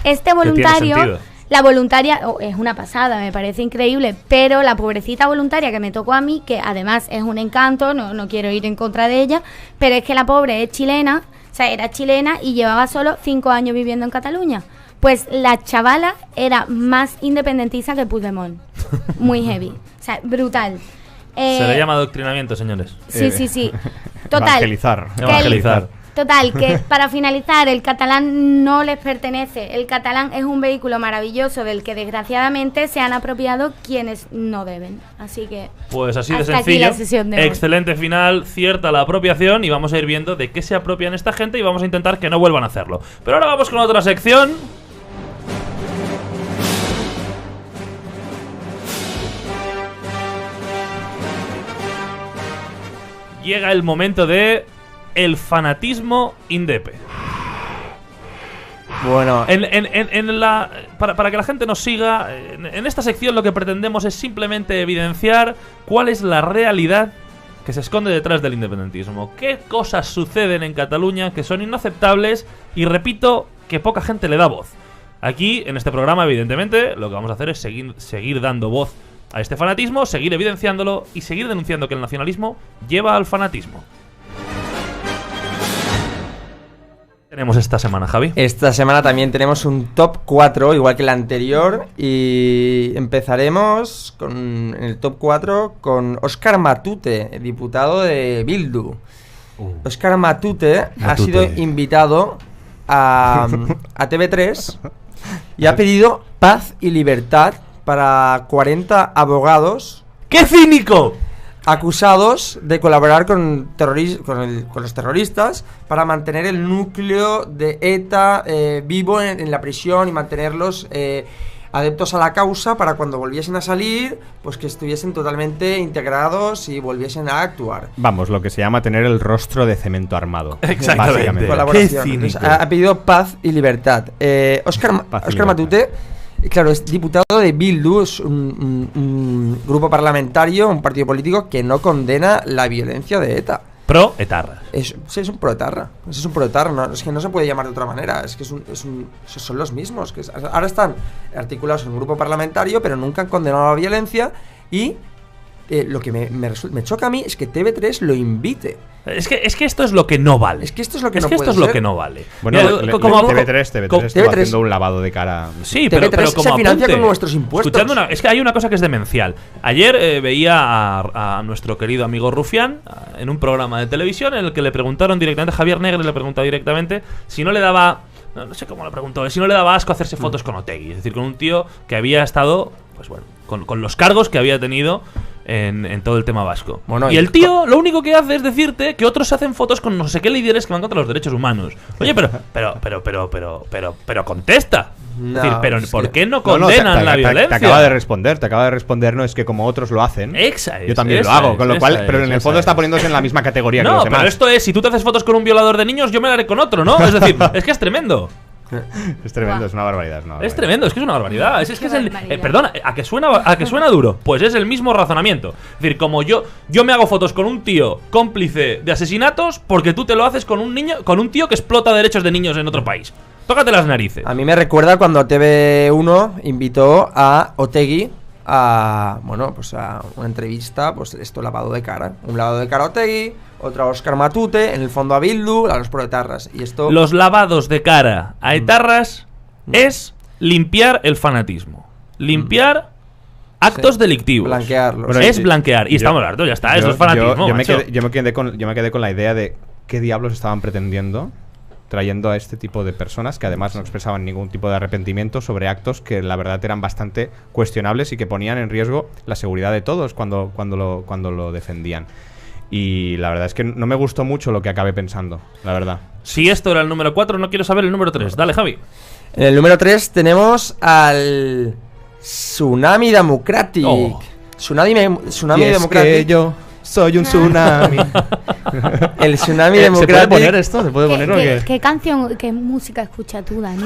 Este voluntario, la voluntaria, es una pasada, me parece increíble, pero la pobrecita voluntaria que me tocó a mí, que además es un encanto, no quiero ir en contra de ella, pero es que la pobre es chilena, era chilena y llevaba solo 5 años viviendo en Cataluña. Pues la chavala era más independentista que Puigdemont. Muy heavy. Brutal. Se le llama adoctrinamiento, señores. Sí. Total. Evangelizar. Total, que para finalizar, el catalán no les pertenece. El catalán es un vehículo maravilloso del que desgraciadamente se han apropiado quienes no deben. Así que... Pues así de sencillo. Excelente final, cierta la apropiación y vamos a ir viendo de qué se apropian esta gente y vamos a intentar que no vuelvan a hacerlo. Pero ahora vamos con otra sección... Llega el momento de el fanatismo indepe. Bueno, para que la gente nos siga, en esta sección lo que pretendemos es simplemente evidenciar cuál es la realidad que se esconde detrás del independentismo. Qué cosas suceden en Cataluña que son inaceptables y repito, que poca gente le da voz. Aquí, en este programa, evidentemente, lo que vamos a hacer es seguir dando voz a este fanatismo, seguir evidenciándolo y seguir denunciando que el nacionalismo lleva al fanatismo. Tenemos esta semana, Javi. Esta semana también tenemos un top 4, igual que el anterior, y empezaremos en el top 4 con Óscar Matute, diputado de Bildu. Óscar Matute ha sido invitado a TV3 y ha pedido paz y libertad para 40 abogados. ¡Qué cínico! Acusados de colaborar con los terroristas para mantener el núcleo de ETA vivo en la prisión y mantenerlos adeptos a la causa para cuando volviesen a salir, pues que estuviesen totalmente integrados y volviesen a actuar. Vamos, lo que se llama tener el rostro de cemento armado. Exactamente. Colaboración. Entonces, ha pedido paz y libertad. Óscar Matute, claro, es diputado de Bildu, es un grupo parlamentario, un partido político que no condena la violencia de ETA. Pro-etarra. Es un pro-etarra. Es un pro-etarra, ¿no? Es que no se puede llamar de otra manera. Es que son los mismos. Ahora están articulados en un grupo parlamentario, pero nunca han condenado la violencia y lo que me choca a mí es que TV3 lo invite. Es que esto es lo que no vale. Es que esto es lo que es no que puede esto es lo ser. que no vale. Bueno, TV3 estuvo haciendo un lavado de cara. Sí, TV3 pero como se financia apunte, con nuestros impuestos. Es que hay una cosa que es demencial. Ayer veía a nuestro querido amigo Rufián en un programa de televisión en el que le preguntaron directamente, Javier Negre le preguntó directamente si no le daba, no sé cómo le preguntó, si no le daba asco hacerse fotos con Otegi. Es decir, con un tío que había estado, pues bueno, con los cargos que había tenido en todo el tema vasco. Bueno, y el tío lo único que hace es decirte que otros se hacen fotos con no sé qué líderes que van contra los derechos humanos. Oye, pero contesta. No, es decir, pero es ¿por que- qué no condenan la violencia? Te acaba de responder, no es que como otros lo hacen, yo también lo hago, con lo cual, pero en el fondo está poniéndose en la misma categoría que los demás. pero esto es, si tú te haces fotos con un violador de niños, yo me la haré con otro, ¿no? Es decir, es que es tremendo. Es tremendo, es una barbaridad. Es tremendo, es que es una barbaridad. Es que es el. barbaridad. Perdona, ¿a que suena duro? Pues es el mismo razonamiento. Es decir, como yo me hago fotos con un tío cómplice de asesinatos porque tú te lo haces con un tío que explota derechos de niños en otro país. Tócate las narices. A mí me recuerda cuando TV1 invitó a Otegi a, bueno, pues a una entrevista, pues esto, lavado de cara. Un lavado de cara a Otegi, otro a Óscar Matute, en el fondo a Bildu, a los proetarras. Y esto... Los lavados de cara a etarras es limpiar el fanatismo. Limpiar actos delictivos. Blanquearlos. Bueno, es blanquear. Y estamos hartos, ya está. Eso es fanatismo. Yo me macho. quedé con la idea de qué diablos estaban pretendiendo trayendo a este tipo de personas que además no expresaban ningún tipo de arrepentimiento sobre actos que la verdad eran bastante cuestionables y que ponían en riesgo la seguridad de todos cuando lo defendían. Y la verdad es que no me gustó mucho lo que acabé pensando, la verdad. Si esto era el número 4, no quiero saber el número 3. Dale, Javi. En el número 3 tenemos al Tsunami Democratic. Oh. Tsunami Y es Democratic. que yo soy un tsunami. El Tsunami ¿Se Democratic. puede poner esto? ¿Se puede poner o qué? ¿Qué canción, qué música escucha tú, Dani?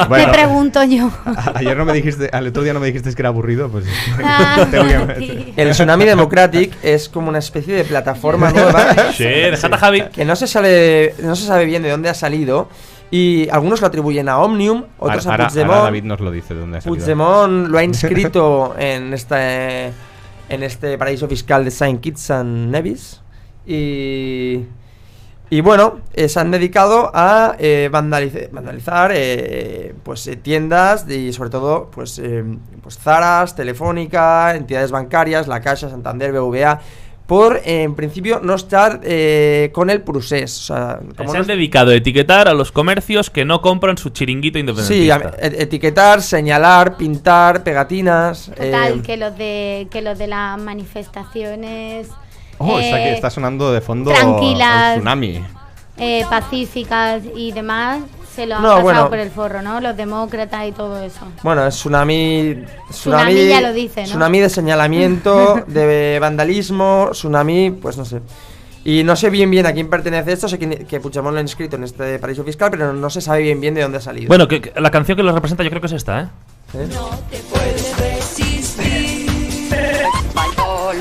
Bueno, Me pregunto yo. Ayer no me dijiste, al otro día no me dijiste que era aburrido, pues Ah, tengo que meter. sí. El Tsunami Democratic es como una especie de plataforma nueva Sí, déjate a Javi. que no se sabe bien de dónde ha salido. Y algunos lo atribuyen a Omnium, otros Ahora a Puigdemont. David nos lo dice de dónde ha salido. Puigdemont lo ha inscrito en este paraíso fiscal de Saint Kitts and Nevis. Y bueno, se han dedicado a vandalizar pues tiendas y sobre todo pues Zaras, Telefónica, entidades bancarias, La Caixa, Santander, BBVA, por en principio no estar con el procés. O sea, como Se no han dedicado a etiquetar a los comercios que no compran su chiringuito sí, independentista. etiquetar, señalar, pintar, pegatinas. Total, que los de las manifestaciones Está sonando de fondo tranquilas, el tsunami. pacíficas y demás se lo han No, pasado bueno. por el forro, ¿no? Los demócratas y todo eso. Bueno, es tsunami Ya lo dice, ¿no? Tsunami de señalamiento, de vandalismo, tsunami, pues no sé. Y no sé bien a quién pertenece esto, sé que Puigdemont lo ha inscrito en este paraíso fiscal, pero no se sabe bien de dónde ha salido. Bueno, que la canción que lo representa yo creo que es esta, ¿eh? ¿Eh? No te puedes resistir, español.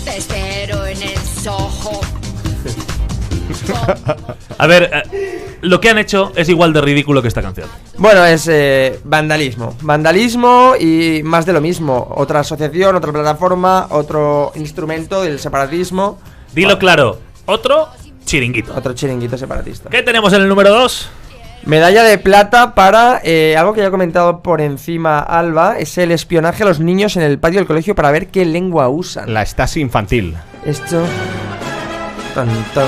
Te espero en el Soho. A ver, lo que han hecho es igual de ridículo que esta canción. Bueno, es vandalismo. Vandalismo y más de lo mismo. Otra asociación, otra plataforma, otro instrumento del separatismo. Dilo claro, otro chiringuito. Otro chiringuito separatista. ¿Qué tenemos en el número 2? Medalla de plata para algo que ya he comentado por encima, Alba, es el espionaje a los niños en el patio del colegio para ver qué lengua usan. La Stasi infantil. Esto... Tan, tan.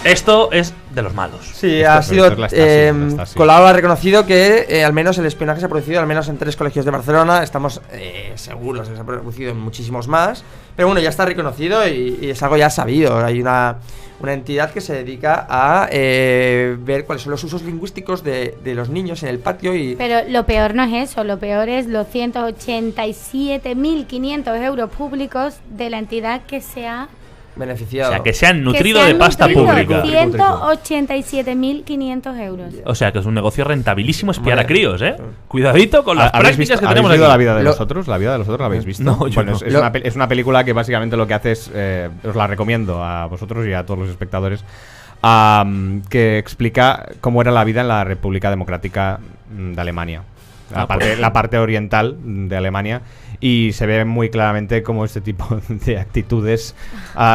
Esto es de los malos. Sí, Esto ha es sido... la Stasi. Colau ha reconocido que al menos el espionaje se ha producido al menos en 3 colegios de Barcelona. Estamos seguros de que se ha producido en muchísimos más. Pero bueno, ya está reconocido y es algo ya sabido. Hay una entidad que se dedica a ver cuáles son los usos lingüísticos de los niños en el patio y... Pero lo peor no es eso, lo peor es los 187.500 euros públicos de la entidad que se ha beneficiado. O sea, que se han que nutrido se de han pasta nutrido pública. 187.500 euros. O sea, que es un negocio rentabilísimo espiar Hombre. a críos, ¿eh? Cuidadito con las prácticas que tenemos ¿Habéis aquí. visto La vida de Lo- los otros? ¿La vida de los otros la habéis visto? No, yo bueno, no. es una película que básicamente lo que hace es, os la recomiendo a vosotros y a todos los espectadores, que explica cómo era la vida en la República Democrática de Alemania. la parte oriental de Alemania, y se ve muy claramente cómo este tipo de actitudes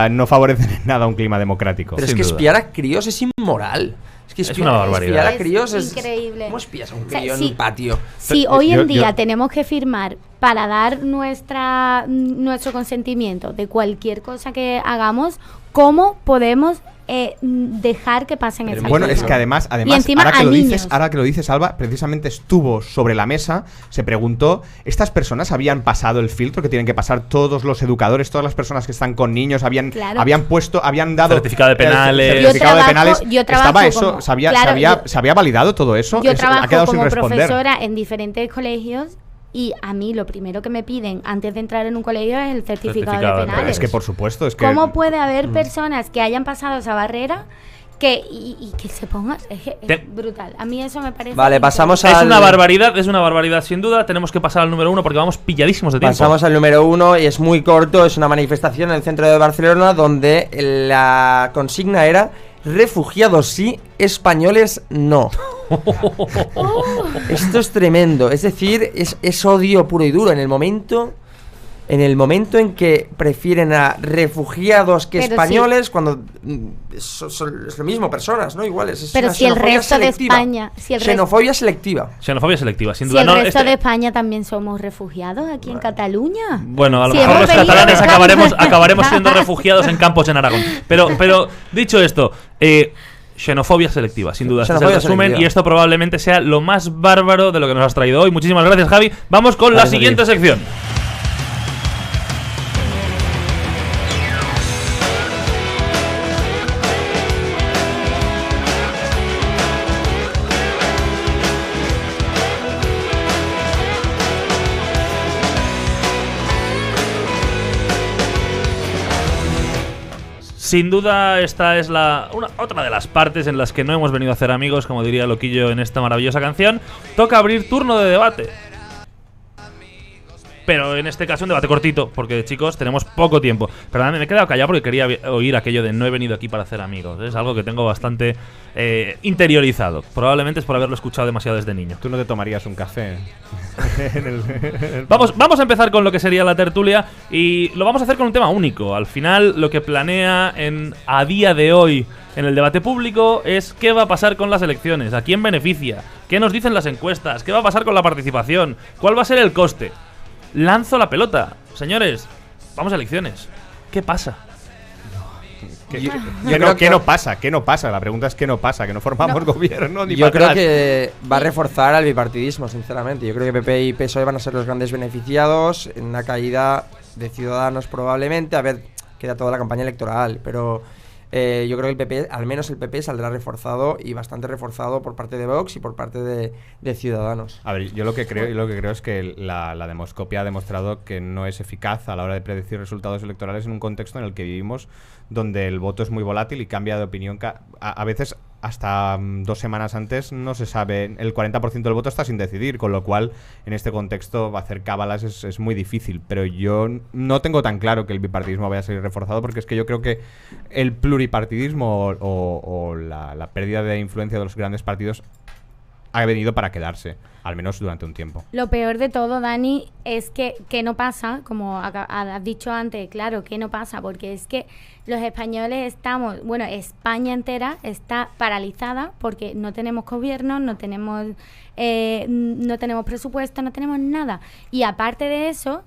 no favorecen en nada un clima democrático. Pero es que espiar a críos es inmoral. Es una barbaridad. Espiar a críos es increíble. ¿Cómo espías a un crío en un patio? Si hoy en día tenemos que firmar para dar nuestro consentimiento de cualquier cosa que hagamos, ¿cómo podemos dejar que pasen esas cosas? Bueno, es que además ahora que lo dices, Alba, precisamente estuvo sobre la mesa, se preguntó, ¿estas personas habían pasado el filtro que tienen que pasar todos los educadores, todas las personas que están con niños, habían dado certificado de penales? Yo trabajo ¿estaba eso? ¿Se había validado todo eso? Yo trabajo como profesora en diferentes colegios. Y a mí lo primero que me piden antes de entrar en un colegio es el certificado de penales. Es que por supuesto, ¿Cómo puede haber personas que hayan pasado esa barrera y que se pongan? Es brutal. A mí eso me parece... Vale, pasamos Es una barbaridad sin duda. Tenemos que pasar al número 1 porque vamos pilladísimos de tiempo. Pasamos al número 1 y es muy corto. Es una manifestación en el centro de Barcelona donde la consigna era: refugiados sí, españoles no. Esto es tremendo. Es decir, es odio puro y duro. En el momento en que prefieren a refugiados que españoles, cuando es lo mismo, personas, ¿no? Iguales. Pero si el resto de España... Xenofobia selectiva. Xenofobia selectiva, sin duda. Si el resto de España también somos refugiados aquí en Cataluña. Bueno, a lo mejor los catalanes acabaremos siendo refugiados en campos en Aragón. Pero dicho esto... xenofobia selectiva, sin duda. Este es el resumen, y esto probablemente sea lo más bárbaro de lo que nos has traído hoy. Muchísimas gracias, Javi. Vamos con la siguiente sección. Sin duda, esta es otra de las partes en las que no hemos venido a hacer amigos, como diría Loquillo en esta maravillosa canción. Toca abrir turno de debate. Pero en este caso un debate cortito, porque chicos, tenemos poco tiempo. Perdóname, me he quedado callado porque quería oír aquello de no he venido aquí para hacer amigos. Es algo que tengo bastante interiorizado. Probablemente es por haberlo escuchado demasiado desde niño. ¿Tú no te tomarías un café? Vamos a empezar con lo que sería la tertulia, y lo vamos a hacer con un tema único. Al final, lo que planea a día de hoy en el debate público es qué va a pasar con las elecciones, a quién beneficia, qué nos dicen las encuestas, qué va a pasar con la participación, cuál va a ser el coste. Lanzo la pelota. Señores, vamos a elecciones. ¿Qué pasa? ¿Qué no pasa? ¿Qué no pasa? La pregunta es ¿qué no pasa? Que no formamos gobierno ni Yo para creo atrás. que va a reforzar al bipartidismo, sinceramente. Yo creo que PP y PSOE van a ser los grandes beneficiados en una caída de Ciudadanos probablemente. A ver, queda toda la campaña electoral, pero yo creo que el PP, al menos el PP, saldrá reforzado, y bastante reforzado por parte de Vox y por parte de Ciudadanos. A ver, yo lo que creo es que la demoscopia ha demostrado que no es eficaz a la hora de predecir resultados electorales en un contexto en el que vivimos, donde el voto es muy volátil y cambia de opinión. A veces hasta 2 semanas antes no se sabe, el 40% del voto está sin decidir, con lo cual en este contexto hacer cábalas es muy difícil. Pero yo no tengo tan claro que el bipartidismo vaya a ser reforzado, porque es que yo creo que el pluripartidismo o la pérdida de influencia de los grandes partidos ha venido para quedarse, al menos durante un tiempo. Lo peor de todo, Dani, es que no pasa, como has dicho antes, claro, que no pasa, porque es que los españoles estamos, bueno, España entera está paralizada porque no tenemos gobierno, no tenemos presupuesto, no tenemos nada. Y aparte de eso,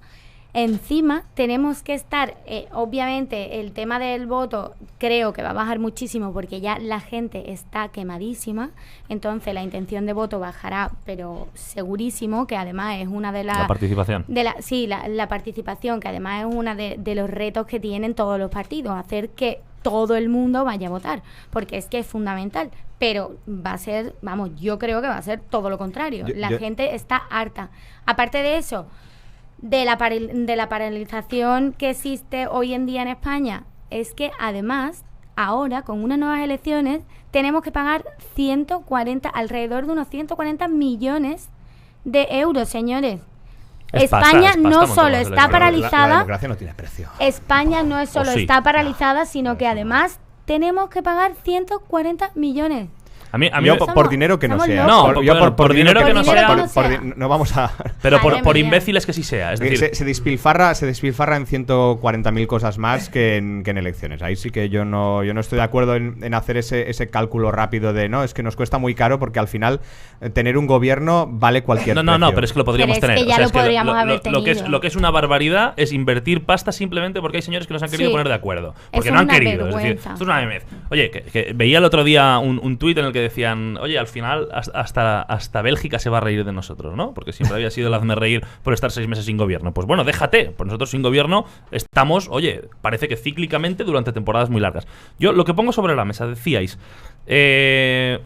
encima tenemos que estar, obviamente el tema del voto creo que va a bajar muchísimo porque ya la gente está quemadísima, entonces la intención de voto bajará, pero segurísimo, que además es una de las... La participación. La participación, que además es una de los retos que tienen todos los partidos, hacer que todo el mundo vaya a votar, porque es que es fundamental, pero va a ser, yo creo que va a ser todo lo contrario. La gente está harta. Aparte de eso, de la paralización que existe hoy en día en España, es que además ahora con unas nuevas elecciones tenemos que pagar alrededor de unos 140 millones de euros, señores. España no solo está paralizada, la democracia no tiene precio. España no solo está paralizada, sino que además tenemos que pagar 140 millones. Yo por dinero que no sea. No, por dinero que no sea. No vamos a... Pero por imbéciles que sí sea. Es decir, se despilfarra en 140.000 cosas más que en elecciones. Ahí sí que yo no estoy de acuerdo en hacer ese cálculo rápido de no, es que nos cuesta muy caro porque al final tener un gobierno vale cualquier precio. No, pero es que lo podríamos tener. Es que ya lo podríamos haber tenido. Lo que es una barbaridad es invertir pasta simplemente porque hay señores que nos han querido poner de acuerdo. Porque no han querido. Es decir, esto es una memez. Oye, que veía el otro día un tuit en el que decían, oye, al final hasta Bélgica se va a reír de nosotros, ¿no? Porque siempre había sido el hazme reír por estar 6 meses sin gobierno. Pues bueno, déjate. Pues nosotros sin gobierno estamos, oye, parece que cíclicamente durante temporadas muy largas. Yo lo que pongo sobre la mesa, decíais, el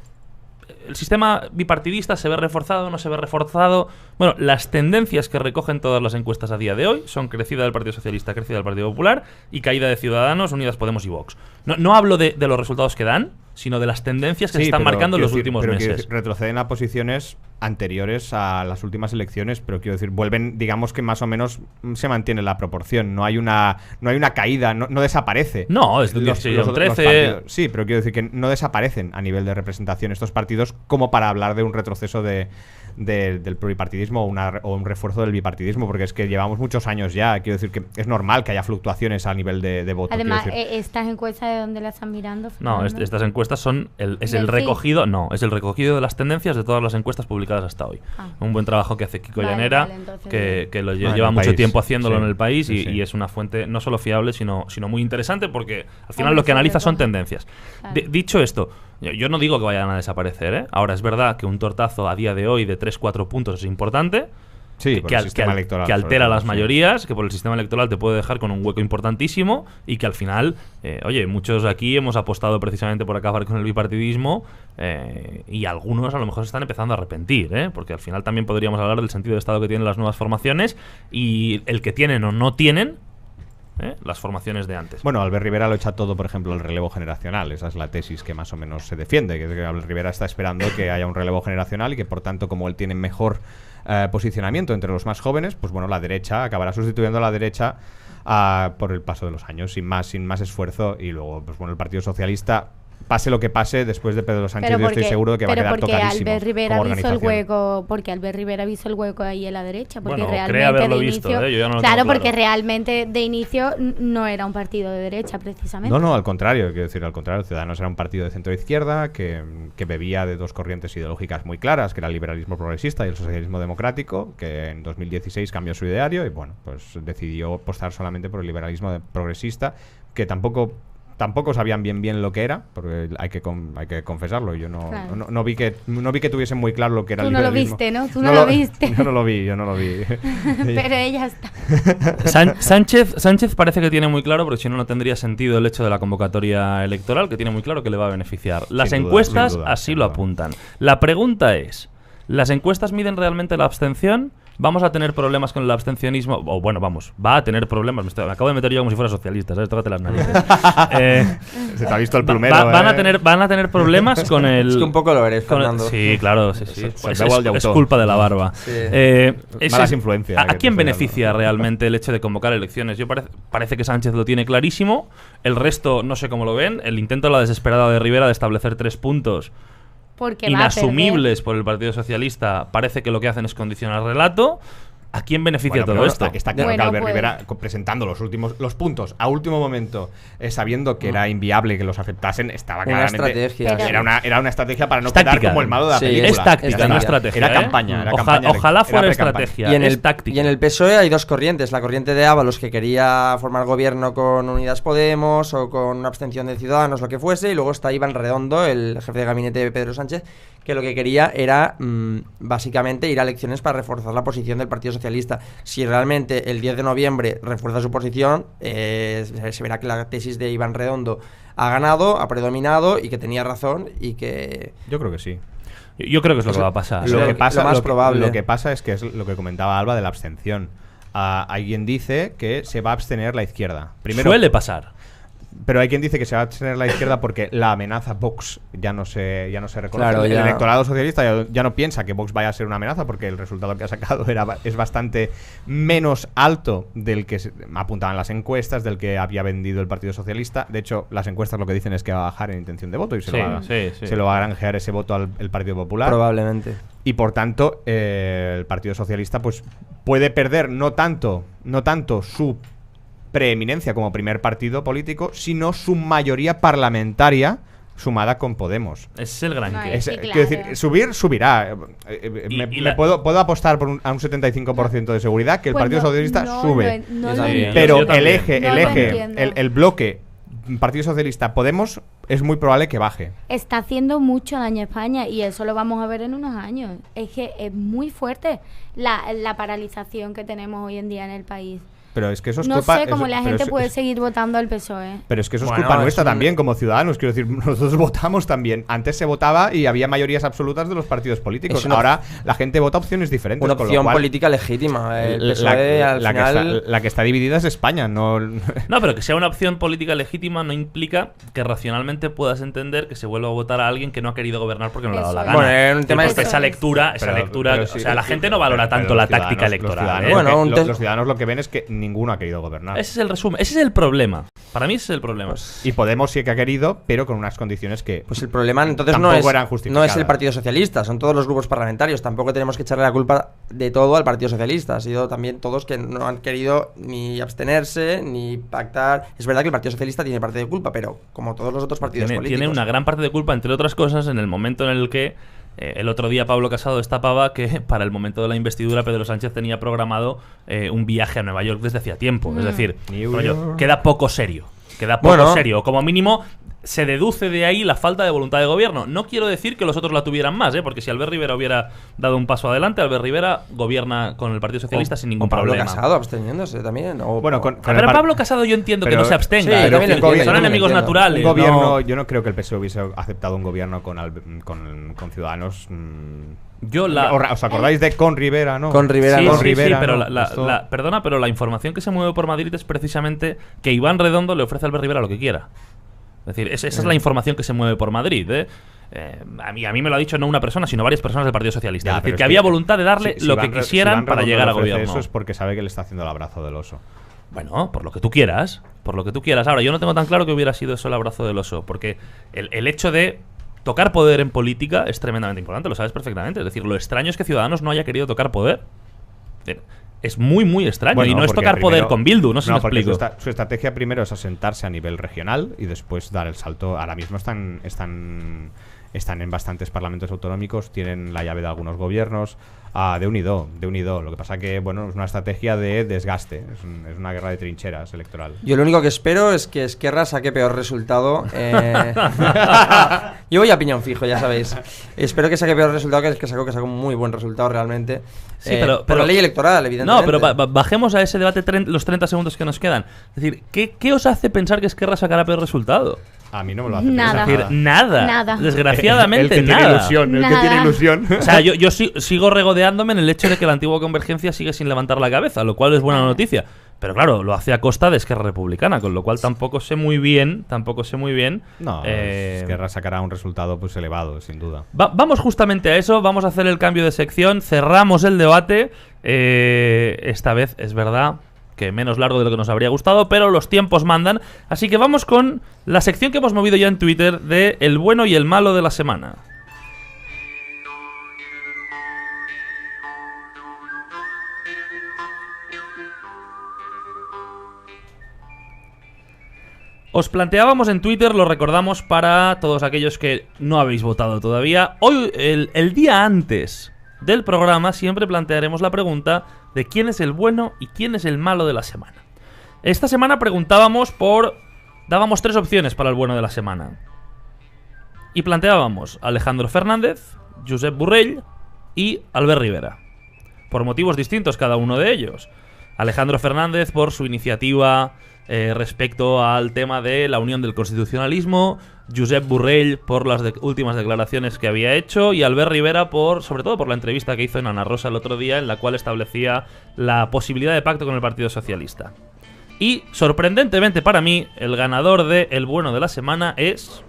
sistema bipartidista se ve reforzado o no se ve reforzado. Bueno, las tendencias que recogen todas las encuestas a día de hoy son crecida del Partido Socialista, crecida del Partido Popular y caída de Ciudadanos, Unidas Podemos y Vox. No hablo de los resultados que dan, sino de las tendencias que se están marcando en los últimos meses. Retroceden a posiciones anteriores a las últimas elecciones, pero quiero decir, vuelven, digamos que más o menos se mantiene la proporción. No hay una caída, no desaparece. No, es de un 16 a un 13. Sí, pero quiero decir que no desaparecen a nivel de representación estos partidos como para hablar de un retroceso del pluripartidismo o un refuerzo del bipartidismo, porque es que llevamos muchos años ya. Quiero decir que es normal que haya fluctuaciones a nivel de voto. Además, ¿estas encuestas de dónde las están mirando, Fernando? No, estas encuestas son el recogido de las tendencias de todas las encuestas publicadas hasta hoy. Un buen trabajo que hace Kiko Llanera, que lo lleva mucho tiempo haciéndolo en el país y es una fuente no solo fiable, sino muy interesante, porque al final lo que analiza son tendencias. Claro. Dicho esto, yo no digo que vayan a desaparecer, ¿eh? Ahora, es verdad que un tortazo a día de hoy de 3-4 puntos es importante. Sí, que altera las mayorías, que por el sistema electoral te puede dejar con un hueco importantísimo y que al final, oye, muchos aquí hemos apostado precisamente por acabar con el bipartidismo y algunos a lo mejor se están empezando a arrepentir, porque al final también podríamos hablar del sentido de Estado que tienen las nuevas formaciones y el que tienen o no tienen las formaciones de antes. Bueno, Albert Rivera lo echa todo, por ejemplo, el relevo generacional. Esa es la tesis que más o menos se defiende, que Albert Rivera está esperando que haya un relevo generacional y que, por tanto, como él tiene mejor posicionamiento entre los más jóvenes, pues bueno, la derecha acabará sustituyendo a la derecha por el paso de los años, sin más esfuerzo. Y luego, pues bueno, el Partido Socialista, pase lo que pase, después de Pedro Sánchez, yo estoy seguro de que va a quedar tocadísimo. Porque Albert Rivera hizo el hueco ahí en la derecha, porque realmente cree haberlo de visto, inicio, yo ya no lo claro, tengo porque realmente de inicio no era un partido de derecha, precisamente. No, al contrario, quiero decir, Ciudadanos era un partido de centro-izquierda que bebía de dos corrientes ideológicas muy claras, que era el liberalismo progresista y el socialismo democrático, que en 2016 cambió su ideario y bueno, pues decidió apostar solamente por el liberalismo progresista, que tampoco sabían bien lo que era, porque hay que confesarlo. Yo no vi que tuviesen muy claro lo que era el liberalismo. Tú no lo viste, ¿no? Tú no lo viste. Yo no lo vi. Pero ella está. Sánchez parece que tiene muy claro, porque si no tendría sentido el hecho de la convocatoria electoral, que tiene muy claro que le va a beneficiar. Las encuestas así lo apuntan. La pregunta es, ¿las encuestas miden realmente la abstención? ¿Vamos a tener problemas con el abstencionismo? O bueno, va a tener problemas. Me acabo de meter yo como si fuera socialista, ¿sabes? Tócate las narices. Se te ha visto el plumero. Van a tener problemas con el... Es que un poco lo eres, Fernando. Sí, claro, sí. Pues es culpa de la barba. Sí. Malas influencias. ¿A quién beneficia realmente el hecho de convocar elecciones? Yo parece que Sánchez lo tiene clarísimo. El resto no sé cómo lo ven. El intento de la desesperada de Rivera de establecer 3 puntos inasumibles por el Partido Socialista, parece que lo que hacen es condicionar el relato. ¿A quién beneficia todo esto? Está claro que Albert Rivera, presentando los puntos a último momento, sabiendo que era inviable que los aceptasen, estaba claramente... Era una estrategia para no quedar como el malo de la película. Es táctica, no estrategia. Era campaña. Ojalá fuera estrategia. Es táctica. Y en el PSOE hay dos corrientes. La corriente de Ábalos, que quería formar gobierno con Unidas Podemos o con una abstención de Ciudadanos, lo que fuese. Y luego está Iván Redondo, el jefe de gabinete de Pedro Sánchez, que lo que quería era básicamente ir a elecciones para reforzar la posición del Partido Socialista. Si realmente el 10 de noviembre refuerza su posición, se verá que la tesis de Iván Redondo ha ganado, ha predominado y que tenía razón y que... Yo creo que sí. Yo creo que es lo que va a pasar. Lo que pasa es que es lo que comentaba Alba de la abstención. Alguien dice que se va a abstener la izquierda. Suele pasar. Pero hay quien dice que se va a abstener la izquierda porque la amenaza Vox ya no se reconoce. Claro, el ya. electorado socialista ya no piensa que Vox vaya a ser una amenaza porque el resultado que ha sacado es bastante menos alto del que apuntaban las encuestas, del que había vendido el Partido Socialista. De hecho, las encuestas lo que dicen es que va a bajar en intención de voto y se lo va a granjear ese voto al Partido Popular. Probablemente. Y por tanto, el Partido Socialista pues puede perder no tanto su preeminencia como primer partido político, sino su mayoría parlamentaria sumada con Podemos. Ese es el gran No, que. es- Sí, Quiero decir, subirá. Puedo apostar por a un 75% de seguridad que el Pues Partido no, Socialista no sube. lo Yo entiendo. Pero también. el eje, No lo entiendo. el bloque Partido Socialista Podemos es muy probable que baje. Está haciendo mucho daño a España y eso lo vamos a ver en unos años. Es que es muy fuerte la paralización que tenemos hoy en día en el país. Pero es que eso es No culpa. sé cómo eso- la pero gente eso- puede seguir votando al PSOE. Pero es que eso es Bueno, culpa es nuestra un- también, como ciudadanos. Quiero decir, nosotros votamos también. Antes se votaba y había mayorías absolutas de los partidos políticos. Es una- Ahora la gente vota opciones diferentes. Una con lo opción cual, política legítima. El la, PSOE, al la final... la que está dividida es España, no. No, pero que sea una opción política legítima no implica que racionalmente puedas entender que se vuelva a votar a alguien que no ha querido gobernar porque no le ha dado la Eso gana. es. Bueno, es un tema Porque de- esa lectura, Pero o sí, sea, la gente no valora pero tanto los la táctica ciudadanos- electoral. Los ¿eh? ciudadanos, Bueno, un los test- ciudadanos lo que ven es que ninguno ha querido gobernar. Ese es el resumen, ese es el problema. Para mí ese es el problema. Y Podemos sí que ha querido, pero con unas condiciones que. Pues el problema entonces Tampoco no es, eran no justificadas. es el Partido Socialista, son todos los grupos parlamentarios. Tampoco tenemos que echarle la culpa de todo al Partido Socialista. Ha sido también todos que no han querido ni abstenerse ni pactar. Es verdad que el Partido Socialista tiene parte de culpa, pero como todos los otros partidos políticos. Tiene una gran parte de culpa, entre otras cosas, en el momento en el que el otro día Pablo Casado destapaba que para el momento de la investidura Pedro Sánchez tenía programado un viaje a Nueva York desde hacía tiempo. Es decir, New rollo, York. queda poco serio. Queda poco Bueno. serio. Como mínimo, se deduce de ahí la falta de voluntad de gobierno. No quiero decir que los otros la tuvieran más, porque si Albert Rivera hubiera dado un paso adelante, Albert Rivera gobierna con el Partido Socialista sin ningún O Pablo problema. Casado absteniéndose también. O, Bueno, con el Pero par- Pablo Casado yo entiendo que pero- no se abstenga. sí, pero también que lo entiendo, son también lo enemigos entiendo. naturales. Un gobierno, no- yo no creo que el PSOE hubiese aceptado un gobierno con Ciudadanos. ¿Os acordáis de con Rivera, no? Con Rivera, Sí, no. sí, Rivera, sí, pero no, esto- perdona, pero la información que se mueve por Madrid es precisamente que Iván Redondo le ofrece a Albert Rivera lo que quiera. Es decir, esa es la información que se mueve por Madrid. A mí me lo ha dicho no una persona, sino varias personas del Partido Socialista. Ya, Es decir, pero que es había que voluntad de darle si lo Iván que Re- quisieran si Iván para Redondo llegar le a ofrece gobierno. Eso es porque sabe que le está haciendo el abrazo del oso. Bueno, por lo que tú quieras. Por lo que tú quieras. Ahora, yo no tengo tan claro que hubiera sido eso el abrazo del oso. Porque el hecho de tocar poder en política es tremendamente importante, lo sabes perfectamente. Es decir, lo extraño es que Ciudadanos no haya querido tocar poder. Es muy, muy extraño. Bueno, y no es porque tocar poder primero- con Bildu, no sé si me porque explico. su estrategia primero es asentarse a nivel regional y después dar el salto. Ahora mismo están en bastantes parlamentos autonómicos, tienen la llave de algunos gobiernos. De unido. Lo que pasa que, bueno, es una estrategia de desgaste. Es una guerra de trincheras electoral. Yo lo único que espero es que Esquerra saque peor resultado. Yo voy a piñón fijo, ya sabéis. Espero que saque peor resultado que sacó un muy buen resultado realmente. Sí, por pero- la ley electoral, evidentemente. No, pero bajemos a ese debate los 30 segundos que nos quedan. Es decir, ¿qué os hace pensar que Esquerra sacará peor resultado? A mí no me lo hace Nada. Es decir, pensar nada. Nada. Desgraciadamente, el que nada. tiene ilusión, el que Nada. tiene ilusión. O sea, yo sigo regodeándome en el hecho de que la antigua Convergencia sigue sin levantar la cabeza, lo cual es buena noticia. Pero claro, lo hace a costa de Esquerra Republicana, con lo cual tampoco sé muy bien. No, Esquerra sacará un resultado pues elevado, sin duda. Vamos justamente a eso, vamos a hacer el cambio de sección, cerramos el debate. Esta vez es verdad que menos largo de lo que nos habría gustado, pero los tiempos mandan. Así que vamos con la sección que hemos movido ya en Twitter de el bueno y el malo de la semana. Os planteábamos en Twitter, lo recordamos para todos aquellos que no habéis votado todavía. Hoy, el día antes del programa, siempre plantearemos la pregunta de quién es el bueno y quién es el malo de la semana. Esta semana dábamos 3 opciones para el bueno de la semana. Y planteábamos a Alejandro Fernández, Josep Borrell y Albert Rivera. Por motivos distintos cada uno de ellos. Alejandro Fernández por su iniciativa respecto al tema de la unión del constitucionalismo, Josep Borrell por las últimas declaraciones que había hecho y Albert Rivera sobre todo por la entrevista que hizo en Ana Rosa el otro día, en la cual establecía la posibilidad de pacto con el Partido Socialista. Y, sorprendentemente para mí, el ganador de El Bueno de la Semana es...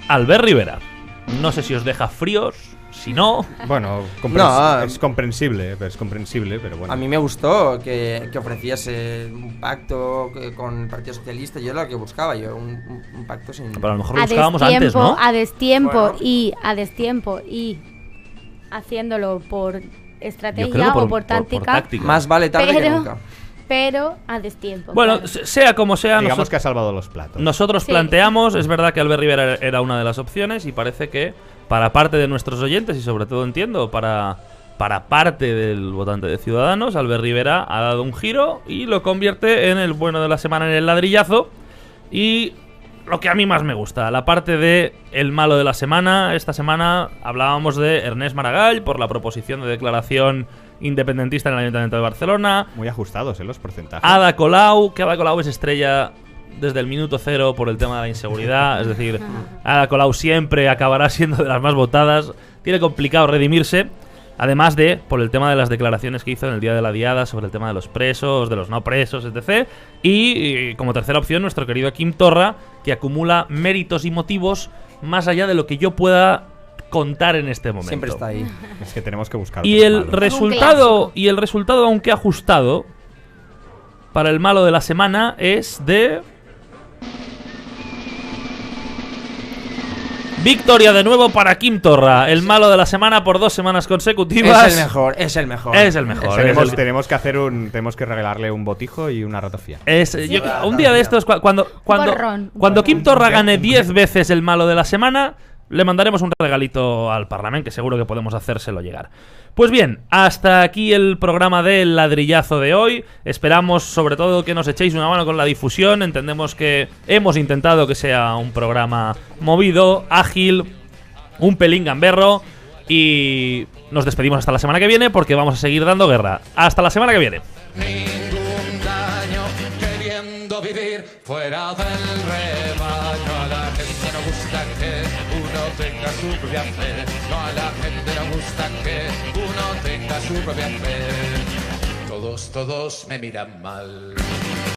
Albert Rivera. No sé si os deja fríos, si no... Bueno, es comprensible, pero bueno. A mí me gustó que ofreciese un pacto con el Partido Socialista. Yo era lo que buscaba, un pacto sin... Pero a lo mejor lo buscábamos antes, ¿no? A destiempo y haciéndolo por estrategia o por táctica. Más vale tarde que nunca. Pero a destiempo. Bueno, claro. Sea como sea... Digamos que ha salvado los platos. Nosotros planteamos, es verdad que Albert Rivera era una de las opciones y parece que para parte de nuestros oyentes y sobre todo entiendo para parte del votante de Ciudadanos, Albert Rivera ha dado un giro y lo convierte en el bueno de la semana, en el ladrillazo. Y lo que a mí más me gusta, la parte de el malo de la semana. Esta semana hablábamos de Ernest Maragall por la proposición de declaración independentista en el Ayuntamiento de Barcelona. Muy ajustados los porcentajes. Ada Colau, que Ada Colau es estrella desde el minuto cero por el tema de la inseguridad. Es decir, Ada Colau siempre acabará siendo de las más votadas. Tiene complicado redimirse. Además de por el tema de las declaraciones que hizo en el día de la Diada sobre el tema de los presos, de los no presos, etc. Y como tercera opción, nuestro querido Quim Torra, que acumula méritos y motivos más allá de lo que yo pueda contar en este momento. Siempre está ahí. Es que tenemos que buscar. Y el resultado, aunque ajustado, para el malo de la semana es de... Victoria de nuevo para Quim Torra, el malo de la semana por 2 semanas consecutivas. Es el mejor. Tenemos que regalarle un botijo y una ratofía. Un día de estos, cuando Quim Torra gane 10 veces el malo de la semana, le mandaremos un regalito al Parlamento, que seguro que podemos hacérselo llegar. Pues bien, hasta aquí el programa del ladrillazo de hoy. Esperamos sobre todo que nos echéis una mano con la difusión. Entendemos que hemos intentado que sea un programa movido, ágil, un pelín gamberro. Y nos despedimos hasta la semana que viene porque vamos a seguir dando guerra. Hasta la semana que viene. Ningún daño queriendo vivir fuera del rebaño. A la gente no gusta que uno tenga su propia fe. No, a la gente no gusta que uno tenga su propia fe. Todos me miran mal.